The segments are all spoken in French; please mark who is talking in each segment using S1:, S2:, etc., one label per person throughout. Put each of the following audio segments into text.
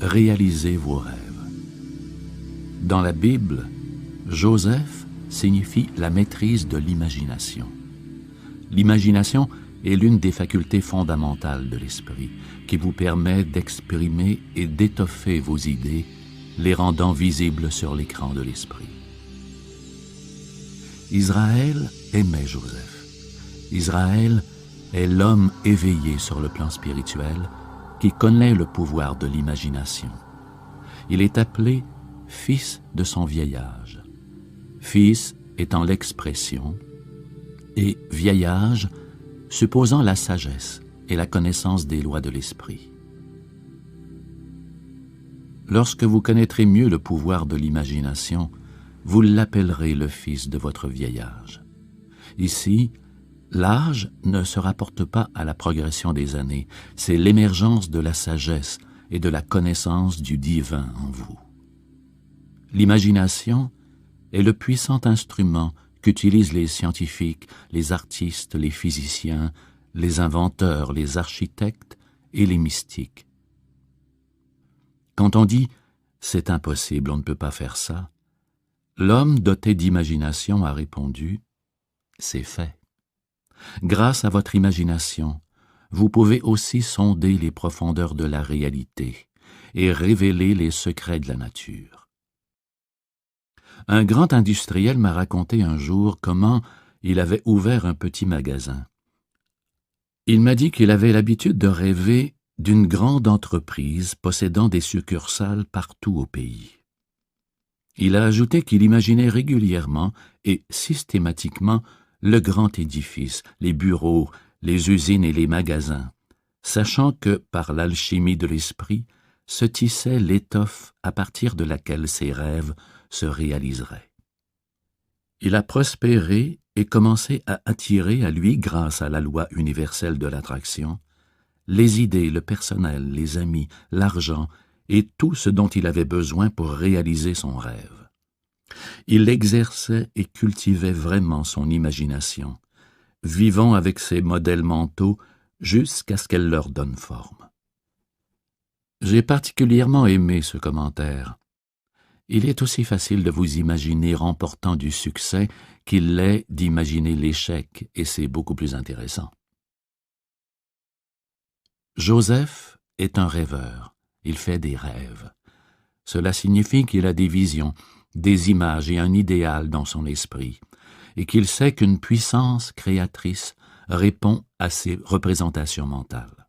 S1: réalisez vos rêves. Dans la Bible, Joseph signifie la maîtrise de l'imagination. L'imagination est l'une des facultés fondamentales de l'esprit, qui vous permet d'exprimer et d'étoffer vos idées, les rendant visibles sur l'écran de l'esprit. Israël aimait Joseph. Israël est l'homme éveillé sur le plan spirituel qui connaît le pouvoir de l'imagination. Il est appelé fils de son vieil âge. Fils étant l'expression et vieil âge supposant la sagesse et la connaissance des lois de l'esprit. Lorsque vous connaîtrez mieux le pouvoir de l'imagination, vous l'appellerez le fils de votre vieil âge. Ici, l'âge ne se rapporte pas à la progression des années, c'est l'émergence de la sagesse et de la connaissance du divin en vous. L'imagination est le puissant instrument qu'utilisent les scientifiques, les artistes, les physiciens, les inventeurs, les architectes et les mystiques. Quand on dit « c'est impossible, on ne peut pas faire ça », l'homme doté d'imagination a répondu « c'est fait ». Grâce à votre imagination, vous pouvez aussi sonder les profondeurs de la réalité et révéler les secrets de la nature. Un grand industriel m'a raconté un jour comment il avait ouvert un petit magasin. Il m'a dit qu'il avait l'habitude de rêver d'une grande entreprise possédant des succursales partout au pays. Il a ajouté qu'il imaginait régulièrement et systématiquement le grand édifice, les bureaux, les usines et les magasins, sachant que, par l'alchimie de l'esprit, se tissait l'étoffe à partir de laquelle ses rêves se réaliseraient. Il a prospéré et commencé à attirer à lui, grâce à la loi universelle de l'attraction, les idées, le personnel, les amis, l'argent et tout ce dont il avait besoin pour réaliser son rêve. Il exerçait et cultivait vraiment son imagination, vivant avec ses modèles mentaux jusqu'à ce qu'elle leur donne forme. J'ai particulièrement aimé ce commentaire. Il est aussi facile de vous imaginer remportant du succès qu'il l'est d'imaginer l'échec, et c'est beaucoup plus intéressant. Joseph est un rêveur, il fait des rêves. Cela signifie qu'il a des visions, des images et un idéal dans son esprit, et qu'il sait qu'une puissance créatrice répond à ses représentations mentales.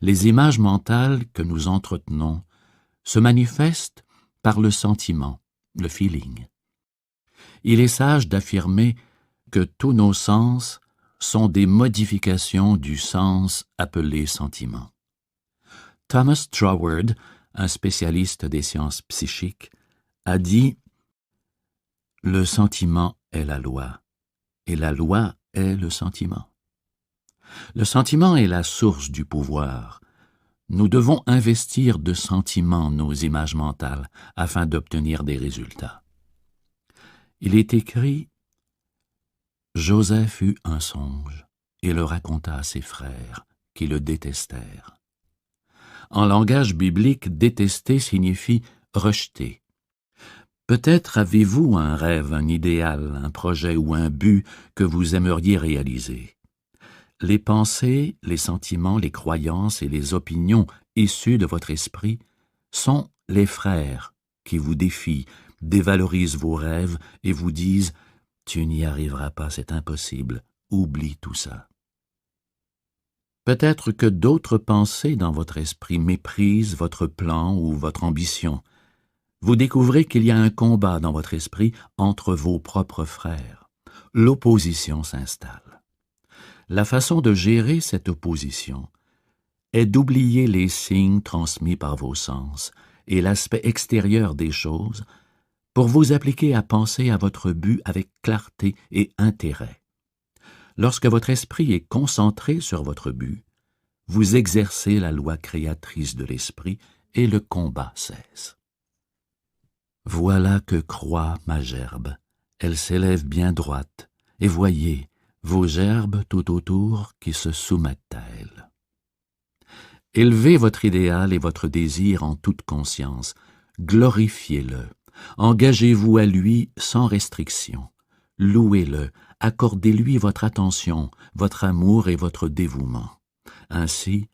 S1: Les images mentales que nous entretenons se manifestent par le sentiment, le feeling. Il est sage d'affirmer que tous nos sens sont des modifications du sens appelé sentiment. Thomas Troward, un spécialiste des sciences psychiques, a dit « Le sentiment est la loi, et la loi est le sentiment. » Le sentiment est la source du pouvoir. Nous devons investir de sentiments nos images mentales afin d'obtenir des résultats. Il est écrit « Joseph eut un songe et le raconta à ses frères, qui le détestèrent. » En langage biblique, détester signifie rejeter. Peut-être avez-vous un rêve, un idéal, un projet ou un but que vous aimeriez réaliser. Les pensées, les sentiments, les croyances et les opinions issues de votre esprit sont les frères qui vous défient, dévalorisent vos rêves et vous disent « Tu n'y arriveras pas, c'est impossible, oublie tout ça. » Peut-être que d'autres pensées dans votre esprit méprisent votre plan ou votre ambition. Vous découvrez qu'il y a un combat dans votre esprit entre vos propres frères. L'opposition s'installe. La façon de gérer cette opposition est d'oublier les signes transmis par vos sens et l'aspect extérieur des choses pour vous appliquer à penser à votre but avec clarté et intérêt. Lorsque votre esprit est concentré sur votre but, vous exercez la loi créatrice de l'esprit et le combat cesse. Voilà que croît ma gerbe, elle s'élève bien droite, et voyez vos gerbes tout autour qui se soumettent à elle. Élevez votre idéal et votre désir en toute conscience, glorifiez-le, engagez-vous à lui sans restriction, louez-le, accordez-lui votre attention, votre amour et votre dévouement. Ainsi,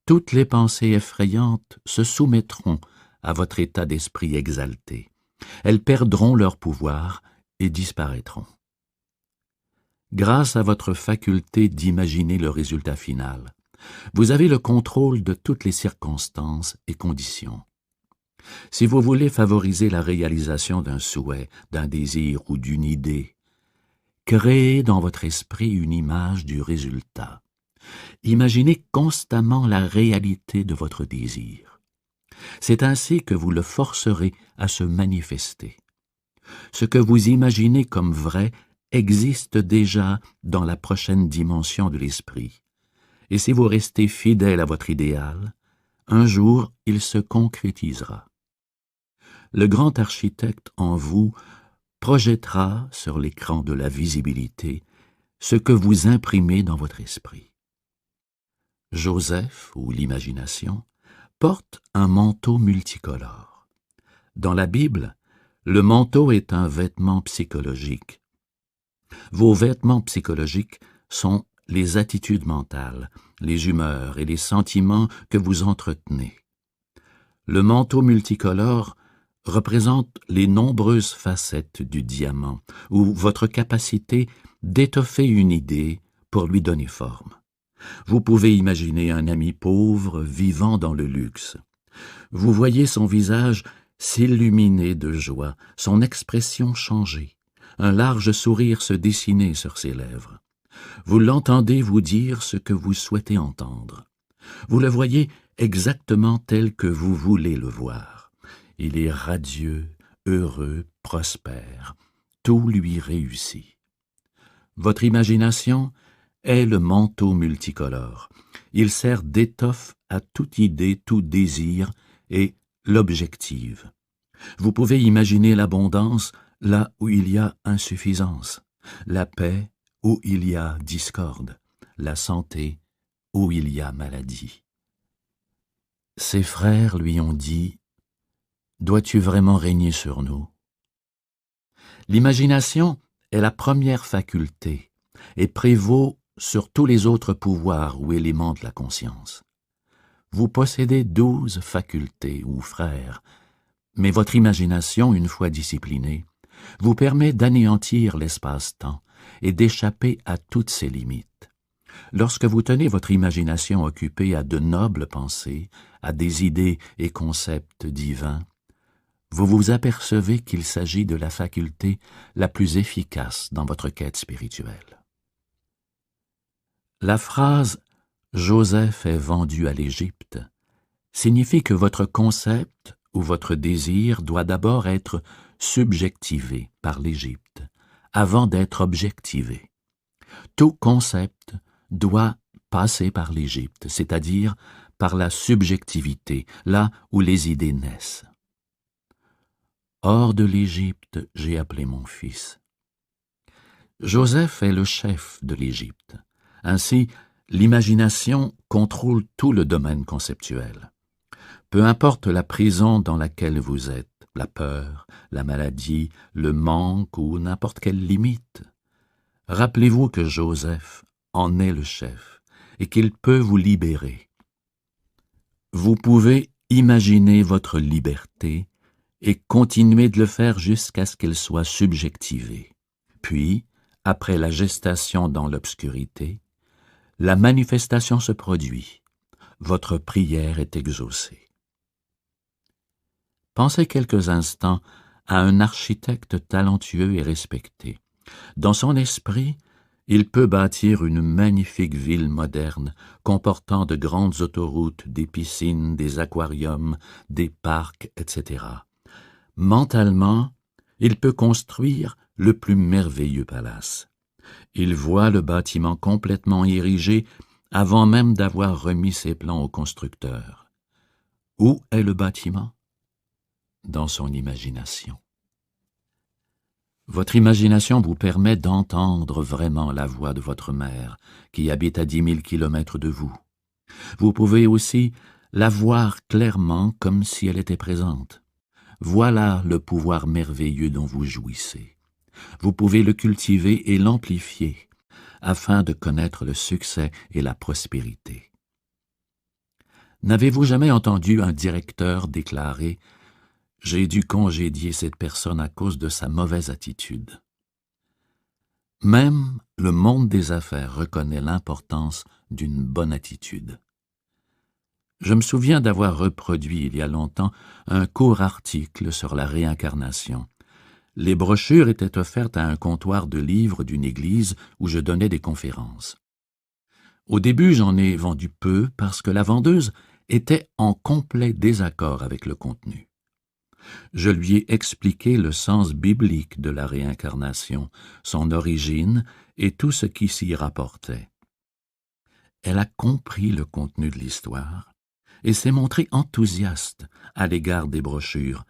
S1: toutes les pensées effrayantes se soumettront à votre état d'esprit exalté. Elles perdront leur pouvoir et disparaîtront. Grâce à votre faculté d'imaginer le résultat final, vous avez le contrôle de toutes les circonstances et conditions. Si vous voulez favoriser la réalisation d'un souhait, d'un désir ou d'une idée, créez dans votre esprit une image du résultat. Imaginez constamment la réalité de votre désir. C'est ainsi que vous le forcerez à se manifester. Ce que vous imaginez comme vrai existe déjà dans la prochaine dimension de l'esprit. Et si vous restez fidèle à votre idéal, un jour il se concrétisera. Le grand architecte en vous projettera sur l'écran de la visibilité ce que vous imprimez dans votre esprit. Joseph, ou l'imagination, porte un manteau multicolore. Dans la Bible, le manteau est un vêtement psychologique. Vos vêtements psychologiques sont les attitudes mentales, les humeurs et les sentiments que vous entretenez. Le manteau multicolore représente les nombreuses facettes du diamant ou votre capacité d'étoffer une idée pour lui donner forme. Vous pouvez imaginer un ami pauvre vivant dans le luxe. Vous voyez son visage s'illuminer de joie, son expression changer, un large sourire se dessiner sur ses lèvres. Vous l'entendez vous dire ce que vous souhaitez entendre. Vous le voyez exactement tel que vous voulez le voir. Il est radieux, heureux, prospère. Tout lui réussit. Votre imagination est le manteau multicolore. Il sert d'étoffe à toute idée, tout désir et l'objective. Vous pouvez imaginer l'abondance là où il y a insuffisance, la paix où il y a discorde, la santé où il y a maladie. Ses frères lui ont dit « Dois-tu vraiment régner sur nous ?» L'imagination est la première faculté et prévaut sur tous les autres pouvoirs ou éléments de la conscience. Vous possédez 12 facultés ou frères, mais votre imagination, une fois disciplinée, vous permet d'anéantir l'espace-temps et d'échapper à toutes ses limites. Lorsque vous tenez votre imagination occupée à de nobles pensées, à des idées et concepts divins, vous vous apercevez qu'il s'agit de la faculté la plus efficace dans votre quête spirituelle. La phrase « Joseph est vendu à l'Égypte » signifie que votre concept ou votre désir doit d'abord être subjectivé par l'Égypte, avant d'être objectivé. Tout concept doit passer par l'Égypte, c'est-à-dire par la subjectivité, là où les idées naissent. Hors de l'Égypte, j'ai appelé mon fils. Joseph est le chef de l'Égypte. Ainsi, l'imagination contrôle tout le domaine conceptuel. Peu importe la prison dans laquelle vous êtes, la peur, la maladie, le manque ou n'importe quelle limite, rappelez-vous que Joseph en est le chef et qu'il peut vous libérer. Vous pouvez imaginer votre liberté et continuer de le faire jusqu'à ce qu'elle soit subjectivée. Puis, après la gestation dans l'obscurité, la manifestation se produit. Votre prière est exaucée. Pensez quelques instants à un architecte talentueux et respecté. Dans son esprit, il peut bâtir une magnifique ville moderne, comportant de grandes autoroutes, des piscines, des aquariums, des parcs, etc. Mentalement, il peut construire le plus merveilleux palace. Il voit le bâtiment complètement érigé avant même d'avoir remis ses plans au constructeur. Où est le bâtiment? Dans son imagination. Votre imagination vous permet d'entendre vraiment la voix de votre mère, qui habite à 10 000 kilomètres de vous. Vous pouvez aussi la voir clairement comme si elle était présente. Voilà le pouvoir merveilleux dont vous jouissez. Vous pouvez le cultiver et l'amplifier afin de connaître le succès et la prospérité. N'avez-vous jamais entendu un directeur déclarer « J'ai dû congédier cette personne à cause de sa mauvaise attitude ». Même le monde des affaires reconnaît l'importance d'une bonne attitude. Je me souviens d'avoir reproduit il y a longtemps un court article sur la réincarnation. Les brochures étaient offertes à un comptoir de livres d'une église où je donnais des conférences. Au début, j'en ai vendu peu parce que la vendeuse était en complet désaccord avec le contenu. Je lui ai expliqué le sens biblique de la réincarnation, son origine et tout ce qui s'y rapportait. Elle a compris le contenu de l'histoire et s'est montrée enthousiaste à l'égard des brochures,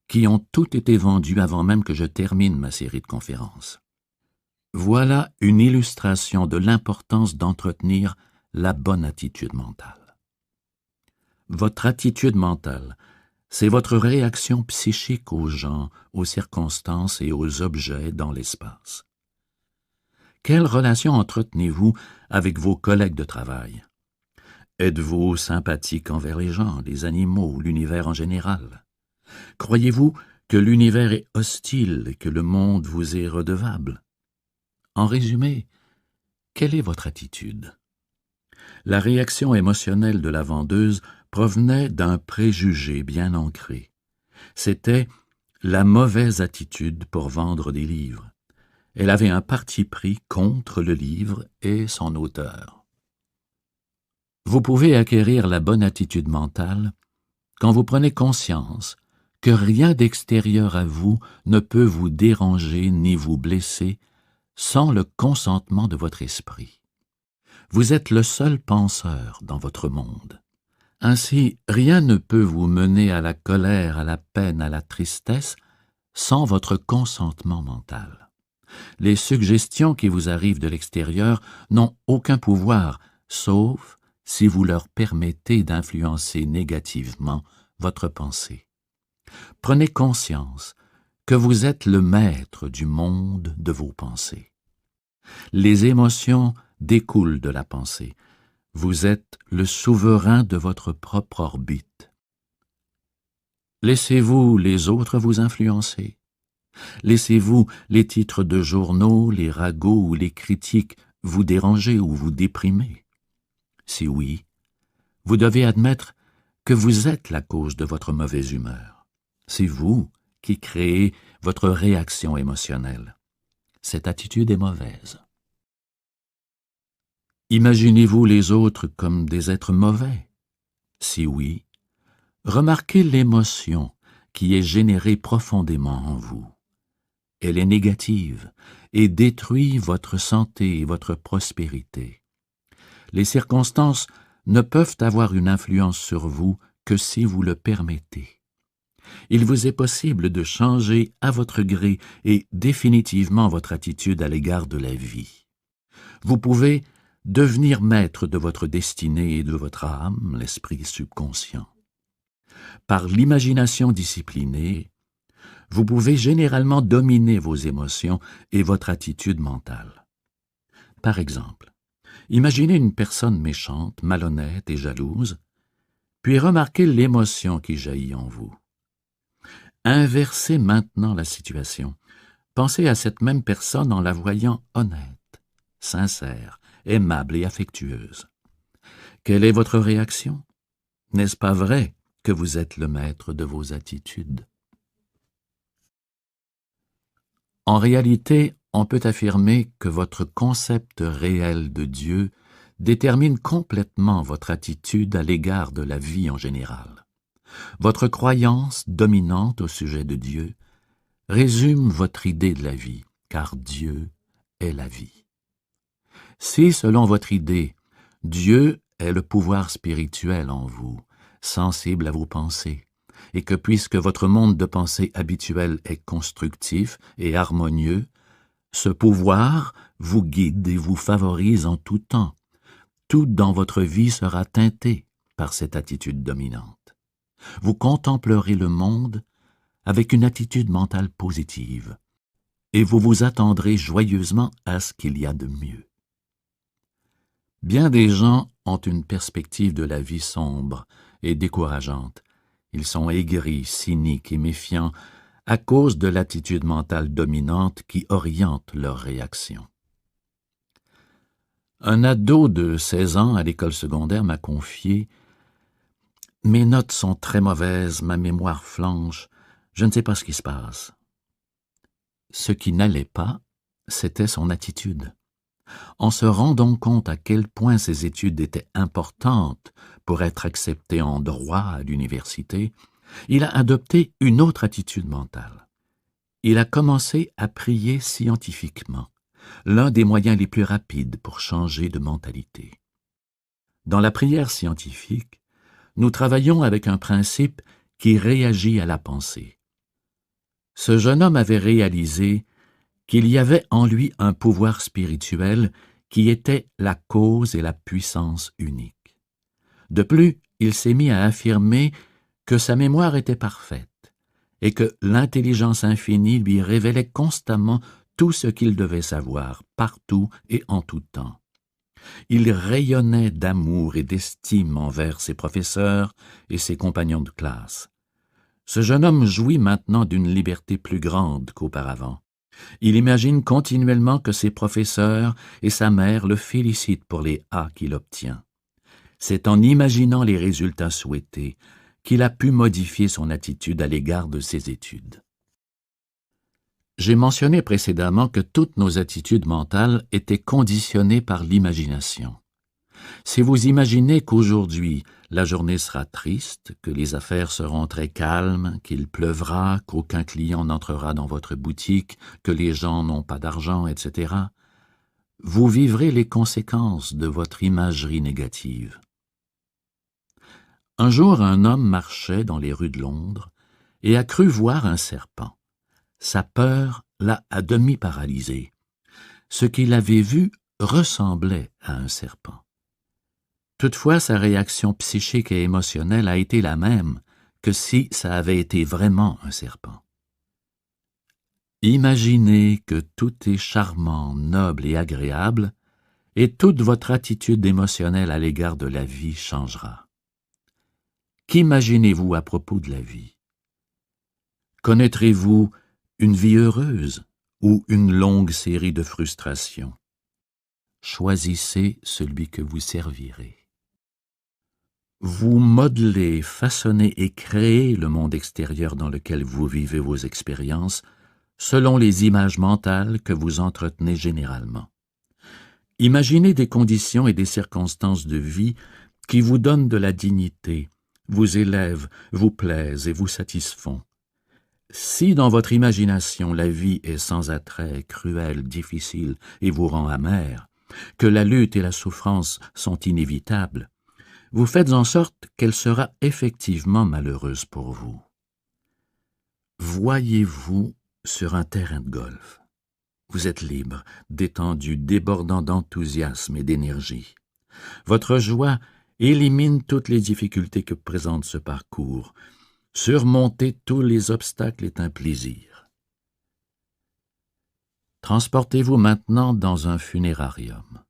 S1: qui ont toutes été vendues avant même que je termine ma série de conférences. Voilà une illustration de l'importance d'entretenir la bonne attitude mentale. Votre attitude mentale, c'est votre réaction psychique aux gens, aux circonstances et aux objets dans l'espace. Quelle relation entretenez-vous avec vos collègues de travail? Êtes-vous sympathique envers les gens, les animaux, l'univers en général? Croyez-vous que l'univers est hostile et que le monde vous est redevable? En résumé, quelle est votre attitude? La réaction émotionnelle de la vendeuse provenait d'un préjugé bien ancré. C'était la mauvaise attitude pour vendre des livres. Elle avait un parti pris contre le livre et son auteur. Vous pouvez acquérir la bonne attitude mentale quand vous prenez conscience que rien d'extérieur à vous ne peut vous déranger ni vous blesser sans le consentement de votre esprit. Vous êtes le seul penseur dans votre monde. Ainsi, rien ne peut vous mener à la colère, à la peine, à la tristesse sans votre consentement mental. Les suggestions qui vous arrivent de l'extérieur n'ont aucun pouvoir, sauf si vous leur permettez d'influencer négativement votre pensée. Prenez conscience que vous êtes le maître du monde de vos pensées. Les émotions découlent de la pensée. Vous êtes le souverain de votre propre orbite. Laissez-vous les autres vous influencer? Laissez-vous les titres de journaux, les ragots ou les critiques vous déranger ou vous déprimer? Si oui, vous devez admettre que vous êtes la cause de votre mauvaise humeur. C'est vous qui créez votre réaction émotionnelle. Cette attitude est mauvaise. Imaginez-vous les autres comme des êtres mauvais? Si oui, remarquez l'émotion qui est générée profondément en vous. Elle est négative et détruit votre santé et votre prospérité. Les circonstances ne peuvent avoir une influence sur vous que si vous le permettez. Il vous est possible de changer à votre gré et définitivement votre attitude à l'égard de la vie. Vous pouvez devenir maître de votre destinée et de votre âme, l'esprit subconscient. Par l'imagination disciplinée, vous pouvez généralement dominer vos émotions et votre attitude mentale. Par exemple, imaginez une personne méchante, malhonnête et jalouse, puis remarquez l'émotion qui jaillit en vous. Inversez maintenant la situation. Pensez à cette même personne en la voyant honnête, sincère, aimable et affectueuse. Quelle est votre réaction? N'est-ce pas vrai que vous êtes le maître de vos attitudes? En réalité, on peut affirmer que votre concept réel de Dieu détermine complètement votre attitude à l'égard de la vie en général. Votre croyance dominante au sujet de Dieu résume votre idée de la vie, car Dieu est la vie. Si, selon votre idée, Dieu est le pouvoir spirituel en vous, sensible à vos pensées, et que puisque votre monde de pensée habituel est constructif et harmonieux, ce pouvoir vous guide et vous favorise en tout temps, tout dans votre vie sera teinté par cette attitude dominante. Vous contemplerez le monde avec une attitude mentale positive, et vous vous attendrez joyeusement à ce qu'il y a de mieux. Bien des gens ont une perspective de la vie sombre et décourageante. Ils sont aigris, cyniques et méfiants à cause de l'attitude mentale dominante qui oriente leurs réactions. Un ado de 16 ans à l'école secondaire m'a confié « Mes notes sont très mauvaises, ma mémoire flanche, je ne sais pas ce qui se passe. » Ce qui n'allait pas, c'était son attitude. En se rendant compte à quel point ses études étaient importantes pour être accepté en droit à l'université, il a adopté une autre attitude mentale. Il a commencé à prier scientifiquement, l'un des moyens les plus rapides pour changer de mentalité. Dans la prière scientifique, nous travaillons avec un principe qui réagit à la pensée. Ce jeune homme avait réalisé qu'il y avait en lui un pouvoir spirituel qui était la cause et la puissance unique. De plus, il s'est mis à affirmer que sa mémoire était parfaite et que l'intelligence infinie lui révélait constamment tout ce qu'il devait savoir, partout et en tout temps. Il rayonnait d'amour et d'estime envers ses professeurs et ses compagnons de classe. Ce jeune homme jouit maintenant d'une liberté plus grande qu'auparavant. Il imagine continuellement que ses professeurs et sa mère le félicitent pour les A qu'il obtient. C'est en imaginant les résultats souhaités qu'il a pu modifier son attitude à l'égard de ses études. J'ai mentionné précédemment que toutes nos attitudes mentales étaient conditionnées par l'imagination. Si vous imaginez qu'aujourd'hui la journée sera triste, que les affaires seront très calmes, qu'il pleuvra, qu'aucun client n'entrera dans votre boutique, que les gens n'ont pas d'argent, etc., vous vivrez les conséquences de votre imagerie négative. Un jour, un homme marchait dans les rues de Londres et a cru voir un serpent. Sa peur l'a à demi paralysé. Ce qu'il avait vu ressemblait à un serpent. Toutefois, sa réaction psychique et émotionnelle a été la même que si ça avait été vraiment un serpent. Imaginez que tout est charmant, noble et agréable, et toute votre attitude émotionnelle à l'égard de la vie changera. Qu'imaginez-vous à propos de la vie? Connaîtrez-vous une vie heureuse ou une longue série de frustrations? Choisissez celui que vous servirez. Vous modelez, façonnez et créez le monde extérieur dans lequel vous vivez vos expériences selon les images mentales que vous entretenez généralement. Imaginez des conditions et des circonstances de vie qui vous donnent de la dignité, vous élèvent, vous plaisent et vous satisfont. Si dans votre imagination la vie est sans attrait, cruelle, difficile et vous rend amer, que la lutte et la souffrance sont inévitables, vous faites en sorte qu'elle sera effectivement malheureuse pour vous. Voyez-vous sur un terrain de golf. Vous êtes libre, détendu, débordant d'enthousiasme et d'énergie. Votre joie élimine toutes les difficultés que présente ce parcours. Surmonter tous les obstacles est un plaisir. Transportez-vous maintenant dans un funérarium.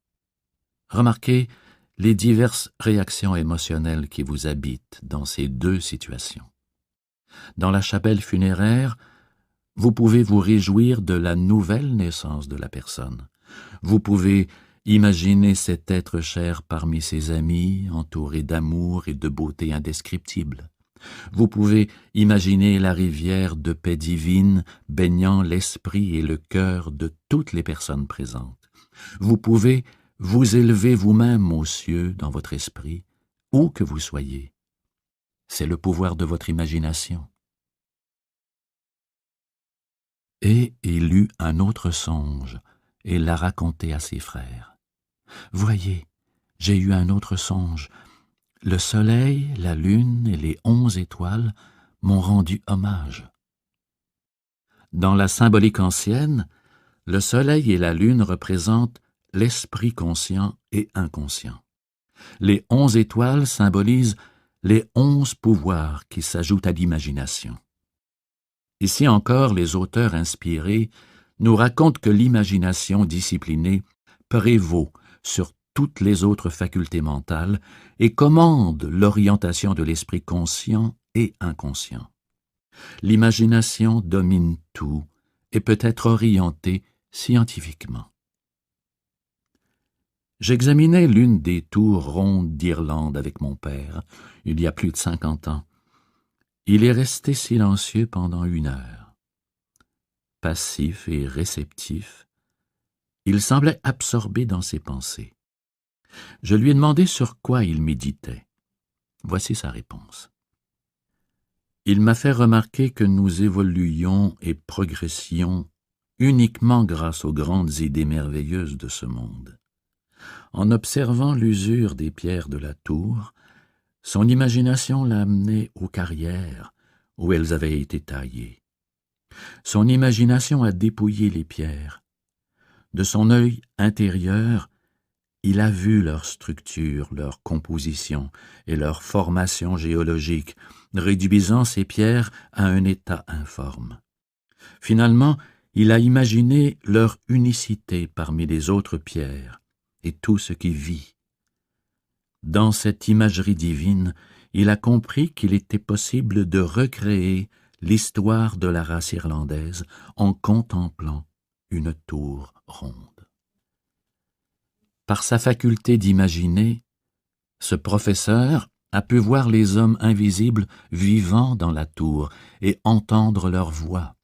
S1: Remarquez les diverses réactions émotionnelles qui vous habitent dans ces deux situations. Dans la chapelle funéraire, vous pouvez vous réjouir de la nouvelle naissance de la personne. Vous pouvez imaginer cet être cher parmi ses amis, entouré d'amour et de beauté indescriptible. Vous pouvez imaginer la rivière de paix divine baignant l'esprit et le cœur de toutes les personnes présentes. Vous pouvez vous élever vous-même aux cieux dans votre esprit, où que vous soyez. C'est le pouvoir de votre imagination. Et il eut un autre songe, et l'a raconté à ses frères. « Voyez, j'ai eu un autre songe. Le soleil, la lune et les 11 étoiles m'ont rendu hommage. » Dans la symbolique ancienne, le soleil et la lune représentent l'esprit conscient et inconscient. Les 11 étoiles symbolisent les 11 pouvoirs qui s'ajoutent à l'imagination. Ici encore, les auteurs inspirés nous racontent que l'imagination disciplinée prévaut sur toutes les autres facultés mentales et commande l'orientation de l'esprit conscient et inconscient. L'imagination domine tout et peut être orientée scientifiquement. J'examinais l'une des tours rondes d'Irlande avec mon père, il y a plus de 50 ans. Il est resté silencieux pendant 1 heure. Passif et réceptif, il semblait absorbé dans ses pensées. Je lui ai demandé sur quoi il méditait. Voici sa réponse. Il m'a fait remarquer que nous évoluions et progressions uniquement grâce aux grandes idées merveilleuses de ce monde. En observant l'usure des pierres de la tour, son imagination l'a amené aux carrières où elles avaient été taillées. Son imagination a dépouillé les pierres. De son œil intérieur, il a vu leur structure, leur composition et leur formation géologique, réduisant ces pierres à un état informe. Finalement, il a imaginé leur unicité parmi les autres pierres et tout ce qui vit. Dans cette imagerie divine, il a compris qu'il était possible de recréer l'histoire de la race irlandaise en contemplant une tour ronde. Par sa faculté d'imaginer, ce professeur a pu voir les hommes invisibles vivant dans la tour et entendre leur voix.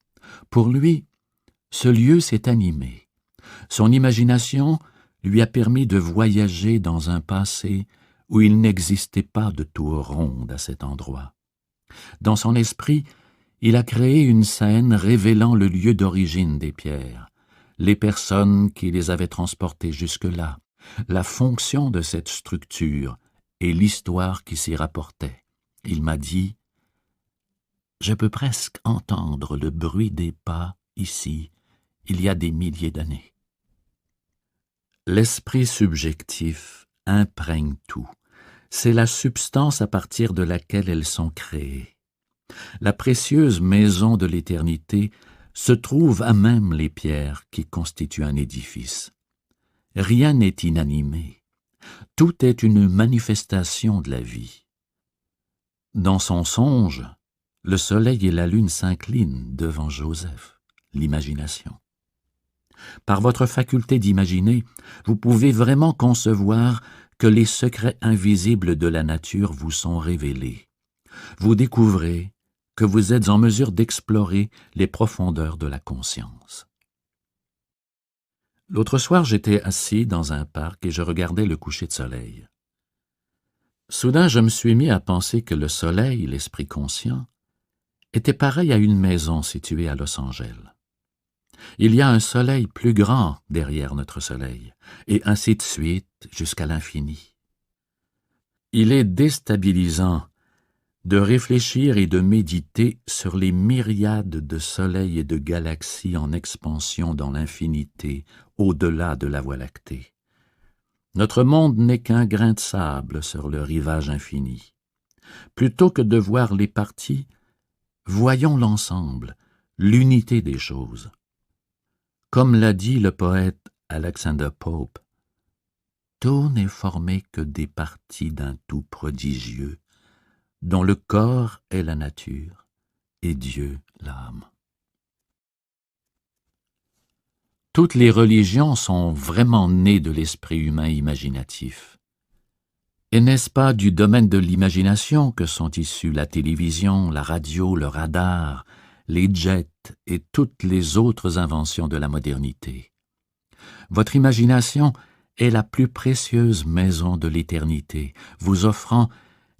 S1: Pour lui, ce lieu s'est animé. Son imagination lui a permis de voyager dans un passé où il n'existait pas de tour ronde à cet endroit. Dans son esprit, il a créé une scène révélant le lieu d'origine des pierres, les personnes qui les avaient transportées jusque-là, la fonction de cette structure et l'histoire qui s'y rapportait. Il m'a dit « Je peux presque entendre le bruit des pas ici, il y a des milliers d'années. » L'esprit subjectif imprègne tout. C'est la substance à partir de laquelle elles sont créées. La précieuse maison de l'éternité se trouve à même les pierres qui constituent un édifice. Rien n'est inanimé. Tout est une manifestation de la vie. Dans son songe, le soleil et la lune s'inclinent devant Joseph, l'imagination. Par votre faculté d'imaginer, vous pouvez vraiment concevoir que les secrets invisibles de la nature vous sont révélés. Vous découvrez que vous êtes en mesure d'explorer les profondeurs de la conscience. L'autre soir, j'étais assis dans un parc et je regardais le coucher de soleil. Soudain, je me suis mis à penser que le soleil, l'esprit conscient, était pareil à une maison située à Los Angeles. Il y a un soleil plus grand derrière notre soleil, et ainsi de suite jusqu'à l'infini. Il est déstabilisant de réfléchir et de méditer sur les myriades de soleils et de galaxies en expansion dans l'infinité, au-delà de la Voie lactée. Notre monde n'est qu'un grain de sable sur le rivage infini. Plutôt que de voir les parties, voyons l'ensemble, l'unité des choses. Comme l'a dit le poète Alexander Pope, « Tout n'est formé que des parties d'un tout prodigieux, dont le corps est la nature et Dieu l'âme. » Toutes les religions sont vraiment nées de l'esprit humain imaginatif. Et n'est-ce pas du domaine de l'imagination que sont issus la télévision, la radio, le radar, les jets et toutes les autres inventions de la modernité? Votre imagination est la plus précieuse maison de l'éternité, vous offrant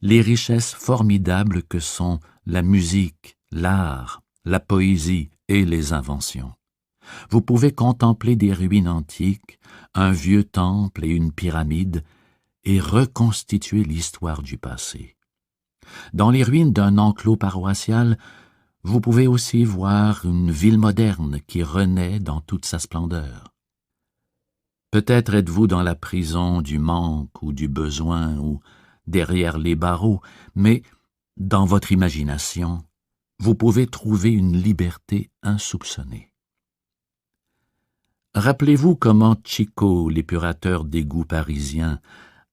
S1: les richesses formidables que sont la musique, l'art, la poésie et les inventions. Vous pouvez contempler des ruines antiques, un vieux temple et une pyramide, et reconstituer l'histoire du passé. Dans les ruines d'un enclos paroissial, vous pouvez aussi voir une ville moderne qui renaît dans toute sa splendeur. Peut-être êtes-vous dans la prison du manque ou du besoin ou derrière les barreaux, mais dans votre imagination, vous pouvez trouver une liberté insoupçonnée. Rappelez-vous comment Chico, l'épurateur d'égouts parisien,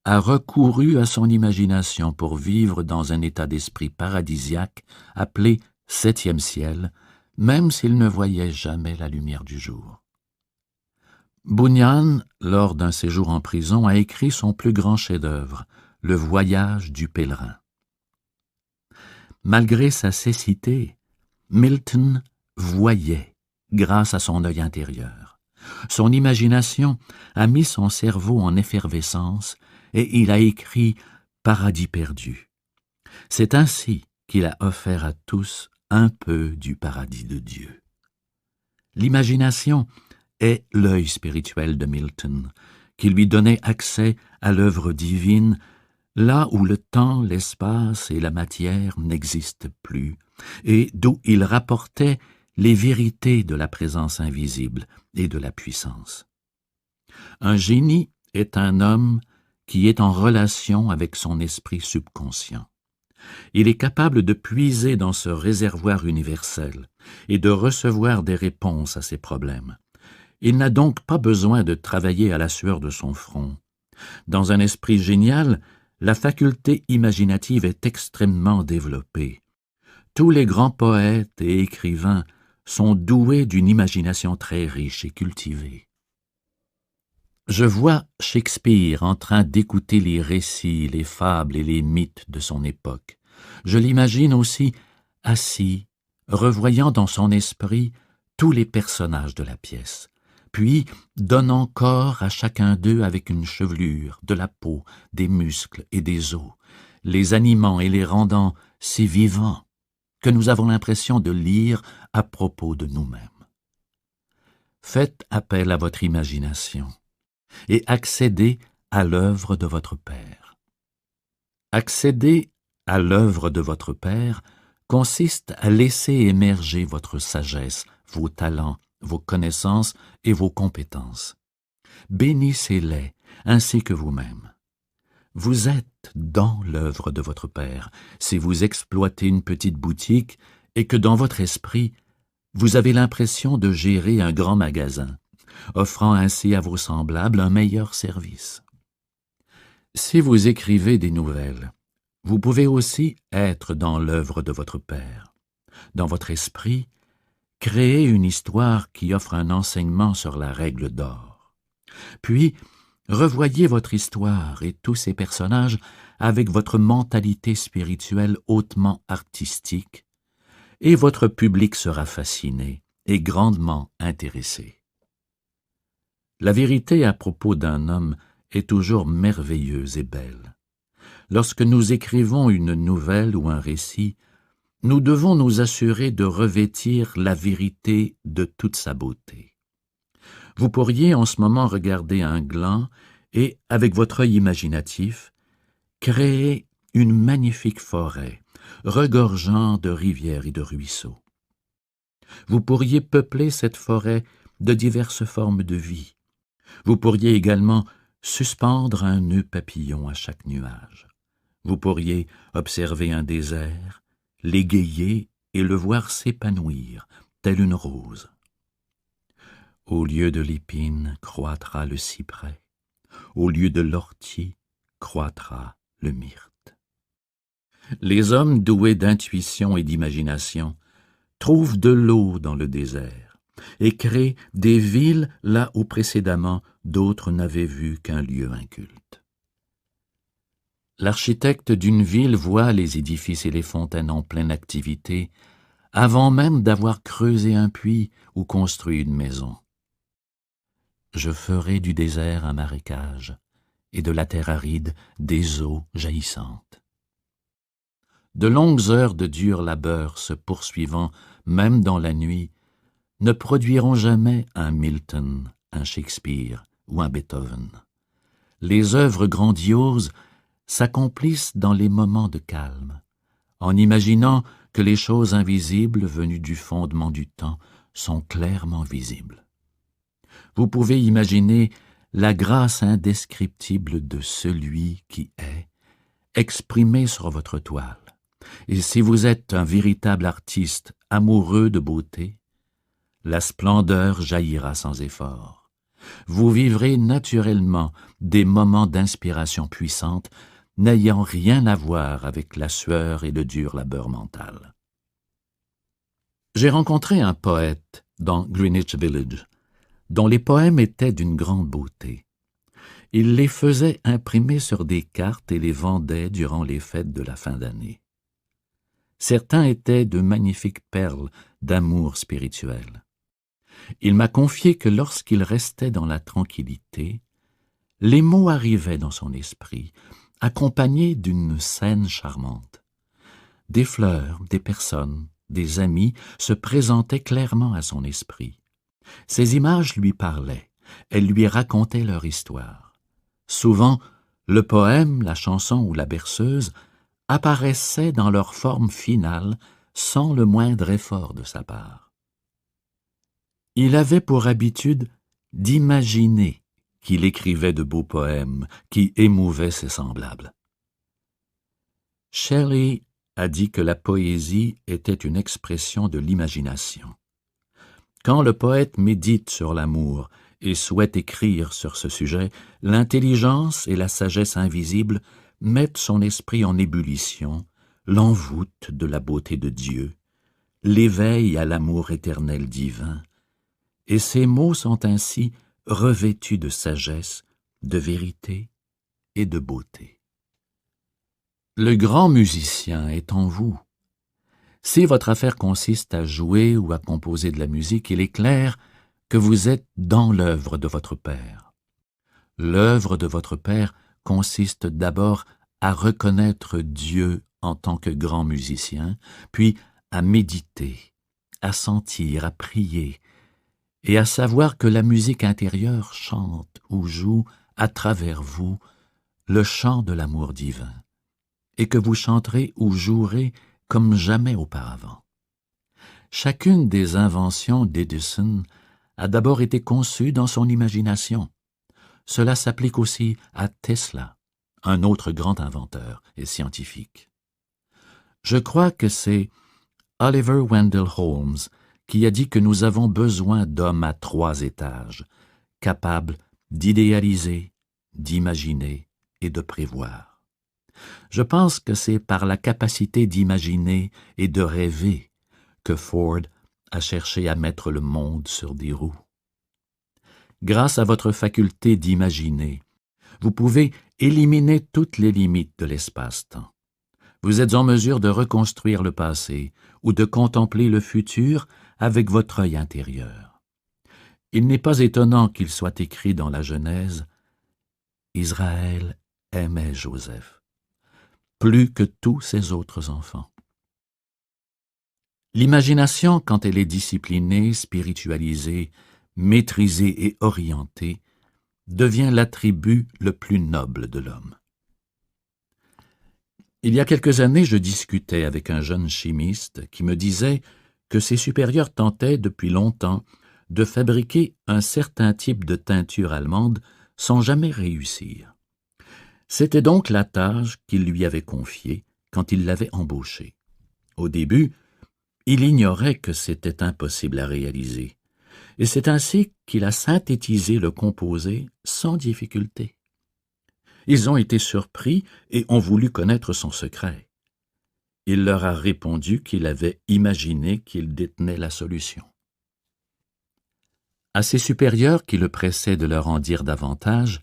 S1: a recouru à son imagination pour vivre dans un état d'esprit paradisiaque appelé « septième ciel », même s'il ne voyait jamais la lumière du jour. Bunyan, lors d'un séjour en prison, a écrit son plus grand chef-d'œuvre, Le voyage du pèlerin. Malgré sa cécité, Milton voyait grâce à son œil intérieur. Son imagination a mis son cerveau en effervescence et il a écrit « Paradis perdu ». C'est ainsi qu'il a offert à tous un peu du paradis de Dieu. L'imagination est l'œil spirituel de Milton, qui lui donnait accès à l'œuvre divine, là où le temps, l'espace et la matière n'existent plus, et d'où il rapportait les vérités de la présence invisible et de la puissance. Un génie est un homme qui est en relation avec son esprit subconscient. Il est capable de puiser dans ce réservoir universel et de recevoir des réponses à ses problèmes. Il n'a donc pas besoin de travailler à la sueur de son front. Dans un esprit génial, la faculté imaginative est extrêmement développée. Tous les grands poètes et écrivains sont doués d'une imagination très riche et cultivée. Je vois Shakespeare en train d'écouter les récits, les fables et les mythes de son époque. Je l'imagine aussi assis, revoyant dans son esprit tous les personnages de la pièce, puis donnant corps à chacun d'eux avec une chevelure, de la peau, des muscles et des os, les animant et les rendant si vivants que nous avons l'impression de lire à propos de nous-mêmes. Faites appel à votre imagination et accédez à l'œuvre de votre Père. Accéder à l'œuvre de votre Père consiste à laisser émerger votre sagesse, vos talents, vos connaissances et vos compétences. Bénissez-les ainsi que vous-même. Vous êtes dans l'œuvre de votre Père si vous exploitez une petite boutique et que dans votre esprit, vous avez l'impression de gérer un grand magasin, offrant ainsi à vos semblables un meilleur service. Si vous écrivez des nouvelles, vous pouvez aussi être dans l'œuvre de votre Père. Dans votre esprit, créez une histoire qui offre un enseignement sur la règle d'or. Puis, revoyez votre histoire et tous ses personnages avec votre mentalité spirituelle hautement artistique, et votre public sera fasciné et grandement intéressé. La vérité à propos d'un homme est toujours merveilleuse et belle. Lorsque nous écrivons une nouvelle ou un récit, nous devons nous assurer de revêtir la vérité de toute sa beauté. Vous pourriez en ce moment regarder un gland et, avec votre œil imaginatif, créer une magnifique forêt, regorgeant de rivières et de ruisseaux. Vous pourriez peupler cette forêt de diverses formes de vie. Vous pourriez également suspendre un nœud papillon à chaque nuage. Vous pourriez observer un désert, l'égayer et le voir s'épanouir, telle une rose. Au lieu de l'épine croîtra le cyprès, au lieu de l'ortie croîtra le myrte. Les hommes doués d'intuition et d'imagination trouvent de l'eau dans le désert et créent des villes là où précédemment d'autres n'avaient vu qu'un lieu inculte. L'architecte d'une ville voit les édifices et les fontaines en pleine activité avant même d'avoir creusé un puits ou construit une maison. Je ferai du désert un marécage et de la terre aride des eaux jaillissantes. De longues heures de dur labeur se poursuivant même dans la nuit ne produiront jamais un Milton, un Shakespeare ou un Beethoven. Les œuvres grandioses s'accomplissent dans les moments de calme, en imaginant que les choses invisibles venues du fondement du temps sont clairement visibles. Vous pouvez imaginer la grâce indescriptible de celui qui est, exprimée sur votre toile. Et si vous êtes un véritable artiste amoureux de beauté, la splendeur jaillira sans effort. Vous vivrez naturellement des moments d'inspiration puissante n'ayant rien à voir avec la sueur et le dur labeur mental. J'ai rencontré un poète dans Greenwich Village, dont les poèmes étaient d'une grande beauté. Il les faisait imprimer sur des cartes et les vendait durant les fêtes de la fin d'année. Certains étaient de magnifiques perles d'amour spirituel. Il m'a confié que lorsqu'il restait dans la tranquillité, les mots arrivaient dans son esprit, accompagnés d'une scène charmante. Des fleurs, des personnes, des amis se présentaient clairement à son esprit. Ces images lui parlaient, elles lui racontaient leur histoire. Souvent, le poème, la chanson ou la berceuse apparaissaient dans leur forme finale sans le moindre effort de sa part. Il avait pour habitude d'imaginer qu'il écrivait de beaux poèmes qui émouvaient ses semblables. Shelley a dit que la poésie était une expression de l'imagination. Quand le poète médite sur l'amour et souhaite écrire sur ce sujet, l'intelligence et la sagesse invisible mettent son esprit en ébullition, l'envoûtent de la beauté de Dieu, l'éveillent à l'amour éternel divin, et ces mots sont ainsi revêtus de sagesse, de vérité et de beauté. Le grand musicien est en vous. Si votre affaire consiste à jouer ou à composer de la musique, il est clair que vous êtes dans l'œuvre de votre Père. L'œuvre de votre Père consiste d'abord à reconnaître Dieu en tant que grand musicien, puis à méditer, à sentir, à prier, et à savoir que la musique intérieure chante ou joue à travers vous le chant de l'amour divin, et que vous chanterez ou jouerez comme jamais auparavant. Chacune des inventions d'Edison a d'abord été conçue dans son imagination. Cela s'applique aussi à Tesla, un autre grand inventeur et scientifique. Je crois que c'est Oliver Wendell Holmes qui a dit que nous avons besoin d'hommes à 3 étages, capables d'idéaliser, d'imaginer et de prévoir. Je pense que c'est par la capacité d'imaginer et de rêver que Ford a cherché à mettre le monde sur des roues. Grâce à votre faculté d'imaginer, vous pouvez éliminer toutes les limites de l'espace-temps. Vous êtes en mesure de reconstruire le passé ou de contempler le futur avec votre œil intérieur. Il n'est pas étonnant qu'il soit écrit dans la Genèse « Israël aimait Joseph » plus que tous ses autres enfants. L'imagination, quand elle est disciplinée, spiritualisée, maîtrisée et orientée, devient l'attribut le plus noble de l'homme. Il y a quelques années, je discutais avec un jeune chimiste qui me disait que ses supérieurs tentaient depuis longtemps de fabriquer un certain type de teinture allemande sans jamais réussir. C'était donc la tâche qu'il lui avait confiée quand il l'avait embauché. Au début, il ignorait que c'était impossible à réaliser, et c'est ainsi qu'il a synthétisé le composé sans difficulté. Ils ont été surpris et ont voulu connaître son secret. Il leur a répondu qu'il avait imaginé qu'il détenait la solution. À ses supérieurs qui le pressaient de leur en dire davantage,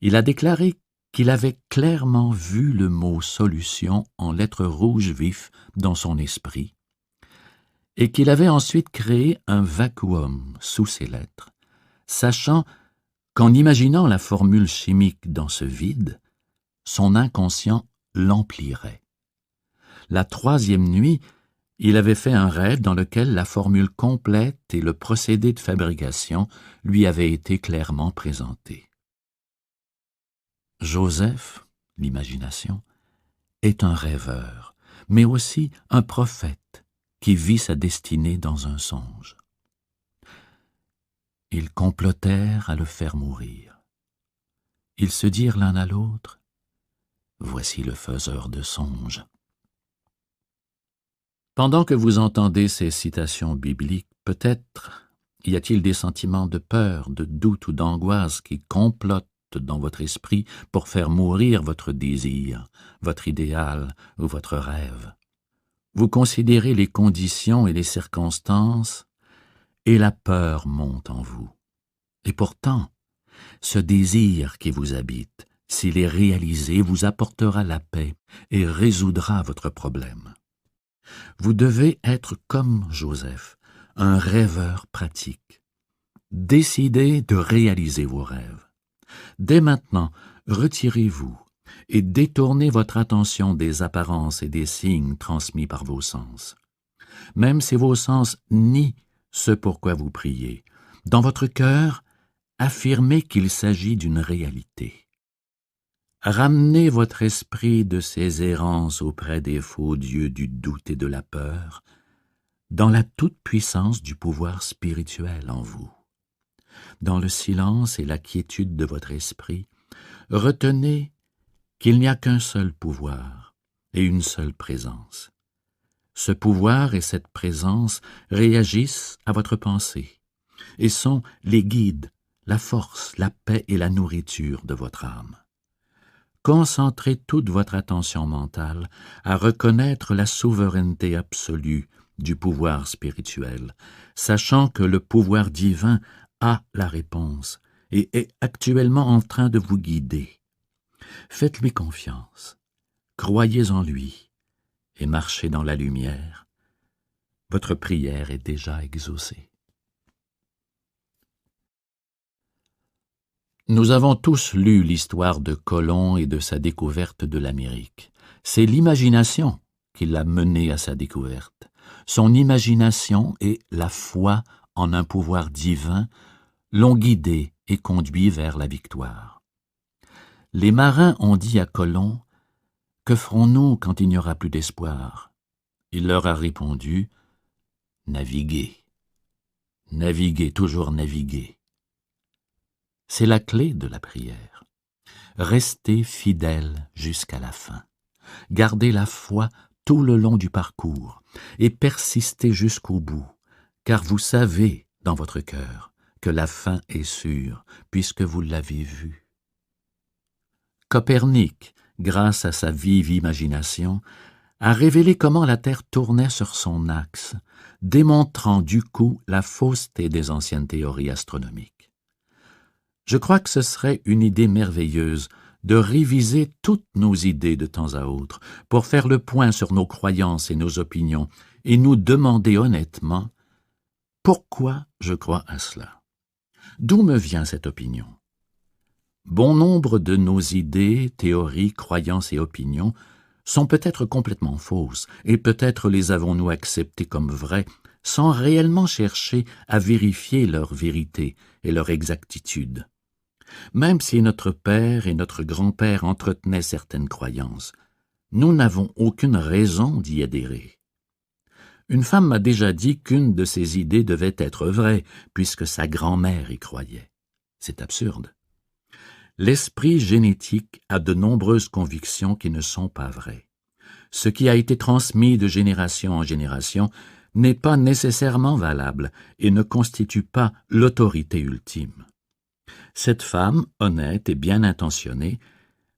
S1: il a déclaré qu'il avait clairement vu le mot « solution » en lettres rouges vifs dans son esprit, et qu'il avait ensuite créé un vacuum sous ces lettres, sachant qu'en imaginant la formule chimique dans ce vide, son inconscient l'emplirait. La 3e nuit, il avait fait un rêve dans lequel la formule complète et le procédé de fabrication lui avaient été clairement présentés. Joseph, l'imagination, est un rêveur, mais aussi un prophète qui vit sa destinée dans un songe. Ils complotèrent à le faire mourir. Ils se dirent l'un à l'autre, « Voici le faiseur de songes. » Pendant que vous entendez ces citations bibliques, peut-être y a-t-il des sentiments de peur, de doute ou d'angoisse qui complotent dans votre esprit pour faire mourir votre désir, votre idéal ou votre rêve. Vous considérez les conditions et les circonstances, et la peur monte en vous. Et pourtant, ce désir qui vous habite, s'il est réalisé, vous apportera la paix et résoudra votre problème. Vous devez être comme Joseph, un rêveur pratique. Décidez de réaliser vos rêves. Dès maintenant, retirez-vous et détournez votre attention des apparences et des signes transmis par vos sens. Même si vos sens nient ce pourquoi vous priez, dans votre cœur, affirmez qu'il s'agit d'une réalité. Ramenez votre esprit de ses errances auprès des faux dieux du doute et de la peur, dans la toute-puissance du pouvoir spirituel en vous. Dans le silence et la quiétude de votre esprit, retenez qu'il n'y a qu'un seul pouvoir et une seule présence. Ce pouvoir et cette présence réagissent à votre pensée et sont les guides, la force, la paix et la nourriture de votre âme. Concentrez toute votre attention mentale à reconnaître la souveraineté absolue du pouvoir spirituel, sachant que le pouvoir divin a la réponse et est actuellement en train de vous guider. Faites-lui confiance, croyez en lui et marchez dans la lumière. Votre prière est déjà exaucée. Nous avons tous lu l'histoire de Colomb et de sa découverte de l'Amérique. C'est l'imagination qui l'a mené à sa découverte. Son imagination et la foi en un pouvoir divin l'ont guidé et conduit vers la victoire. Les marins ont dit à Colomb, « Que ferons-nous quand il n'y aura plus d'espoir ?» Il leur a répondu, « Naviguez, naviguez, toujours naviguez. » C'est la clé de la prière. Restez fidèle jusqu'à la fin. Gardez la foi tout le long du parcours et persistez jusqu'au bout, car vous savez dans votre cœur que la fin est sûre, puisque vous l'avez vue. Copernic, grâce à sa vive imagination, a révélé comment la Terre tournait sur son axe, démontrant du coup la fausseté des anciennes théories astronomiques. Je crois que ce serait une idée merveilleuse de réviser toutes nos idées de temps à autre pour faire le point sur nos croyances et nos opinions et nous demander honnêtement pourquoi je crois à cela. D'où me vient cette opinion? Bon nombre de nos idées, théories, croyances et opinions sont peut-être complètement fausses et peut-être les avons-nous acceptées comme vraies sans réellement chercher à vérifier leur vérité et leur exactitude. Même si notre père et notre grand-père entretenaient certaines croyances, nous n'avons aucune raison d'y adhérer. Une femme m'a déjà dit qu'une de ses idées devait être vraie, puisque sa grand-mère y croyait. C'est absurde. L'esprit génétique a de nombreuses convictions qui ne sont pas vraies. Ce qui a été transmis de génération en génération n'est pas nécessairement valable et ne constitue pas l'autorité ultime. Cette femme, honnête et bien intentionnée,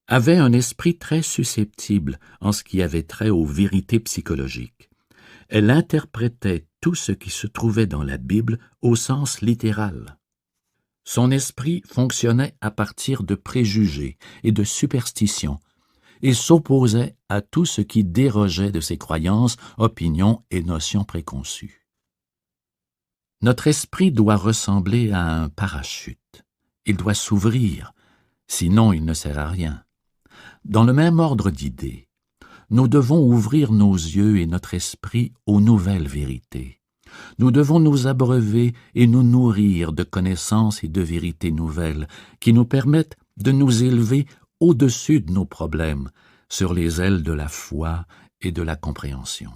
S1: avait un esprit très susceptible en ce qui avait trait aux vérités psychologiques. Elle interprétait tout ce qui se trouvait dans la Bible au sens littéral. Son esprit fonctionnait à partir de préjugés et de superstitions et s'opposait à tout ce qui dérogeait de ses croyances, opinions et notions préconçues. Notre esprit doit ressembler à un parachute. Il doit s'ouvrir, sinon il ne sert à rien. Dans le même ordre d'idées, nous devons ouvrir nos yeux et notre esprit aux nouvelles vérités. Nous devons nous abreuver et nous nourrir de connaissances et de vérités nouvelles qui nous permettent de nous élever au-dessus de nos problèmes, sur les ailes de la foi et de la compréhension.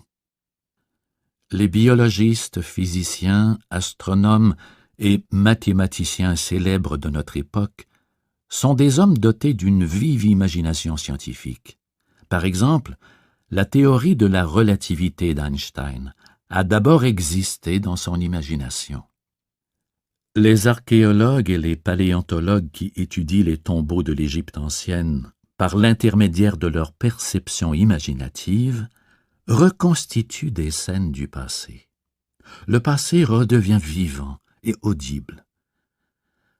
S1: Les biologistes, physiciens, astronomes et mathématiciens célèbres de notre époque sont des hommes dotés d'une vive imagination scientifique. Par exemple, la théorie de la relativité d'Einstein a d'abord existé dans son imagination. Les archéologues et les paléontologues qui étudient les tombeaux de l'Égypte ancienne par l'intermédiaire de leur perception imaginative reconstituent des scènes du passé. Le passé redevient vivant et audible.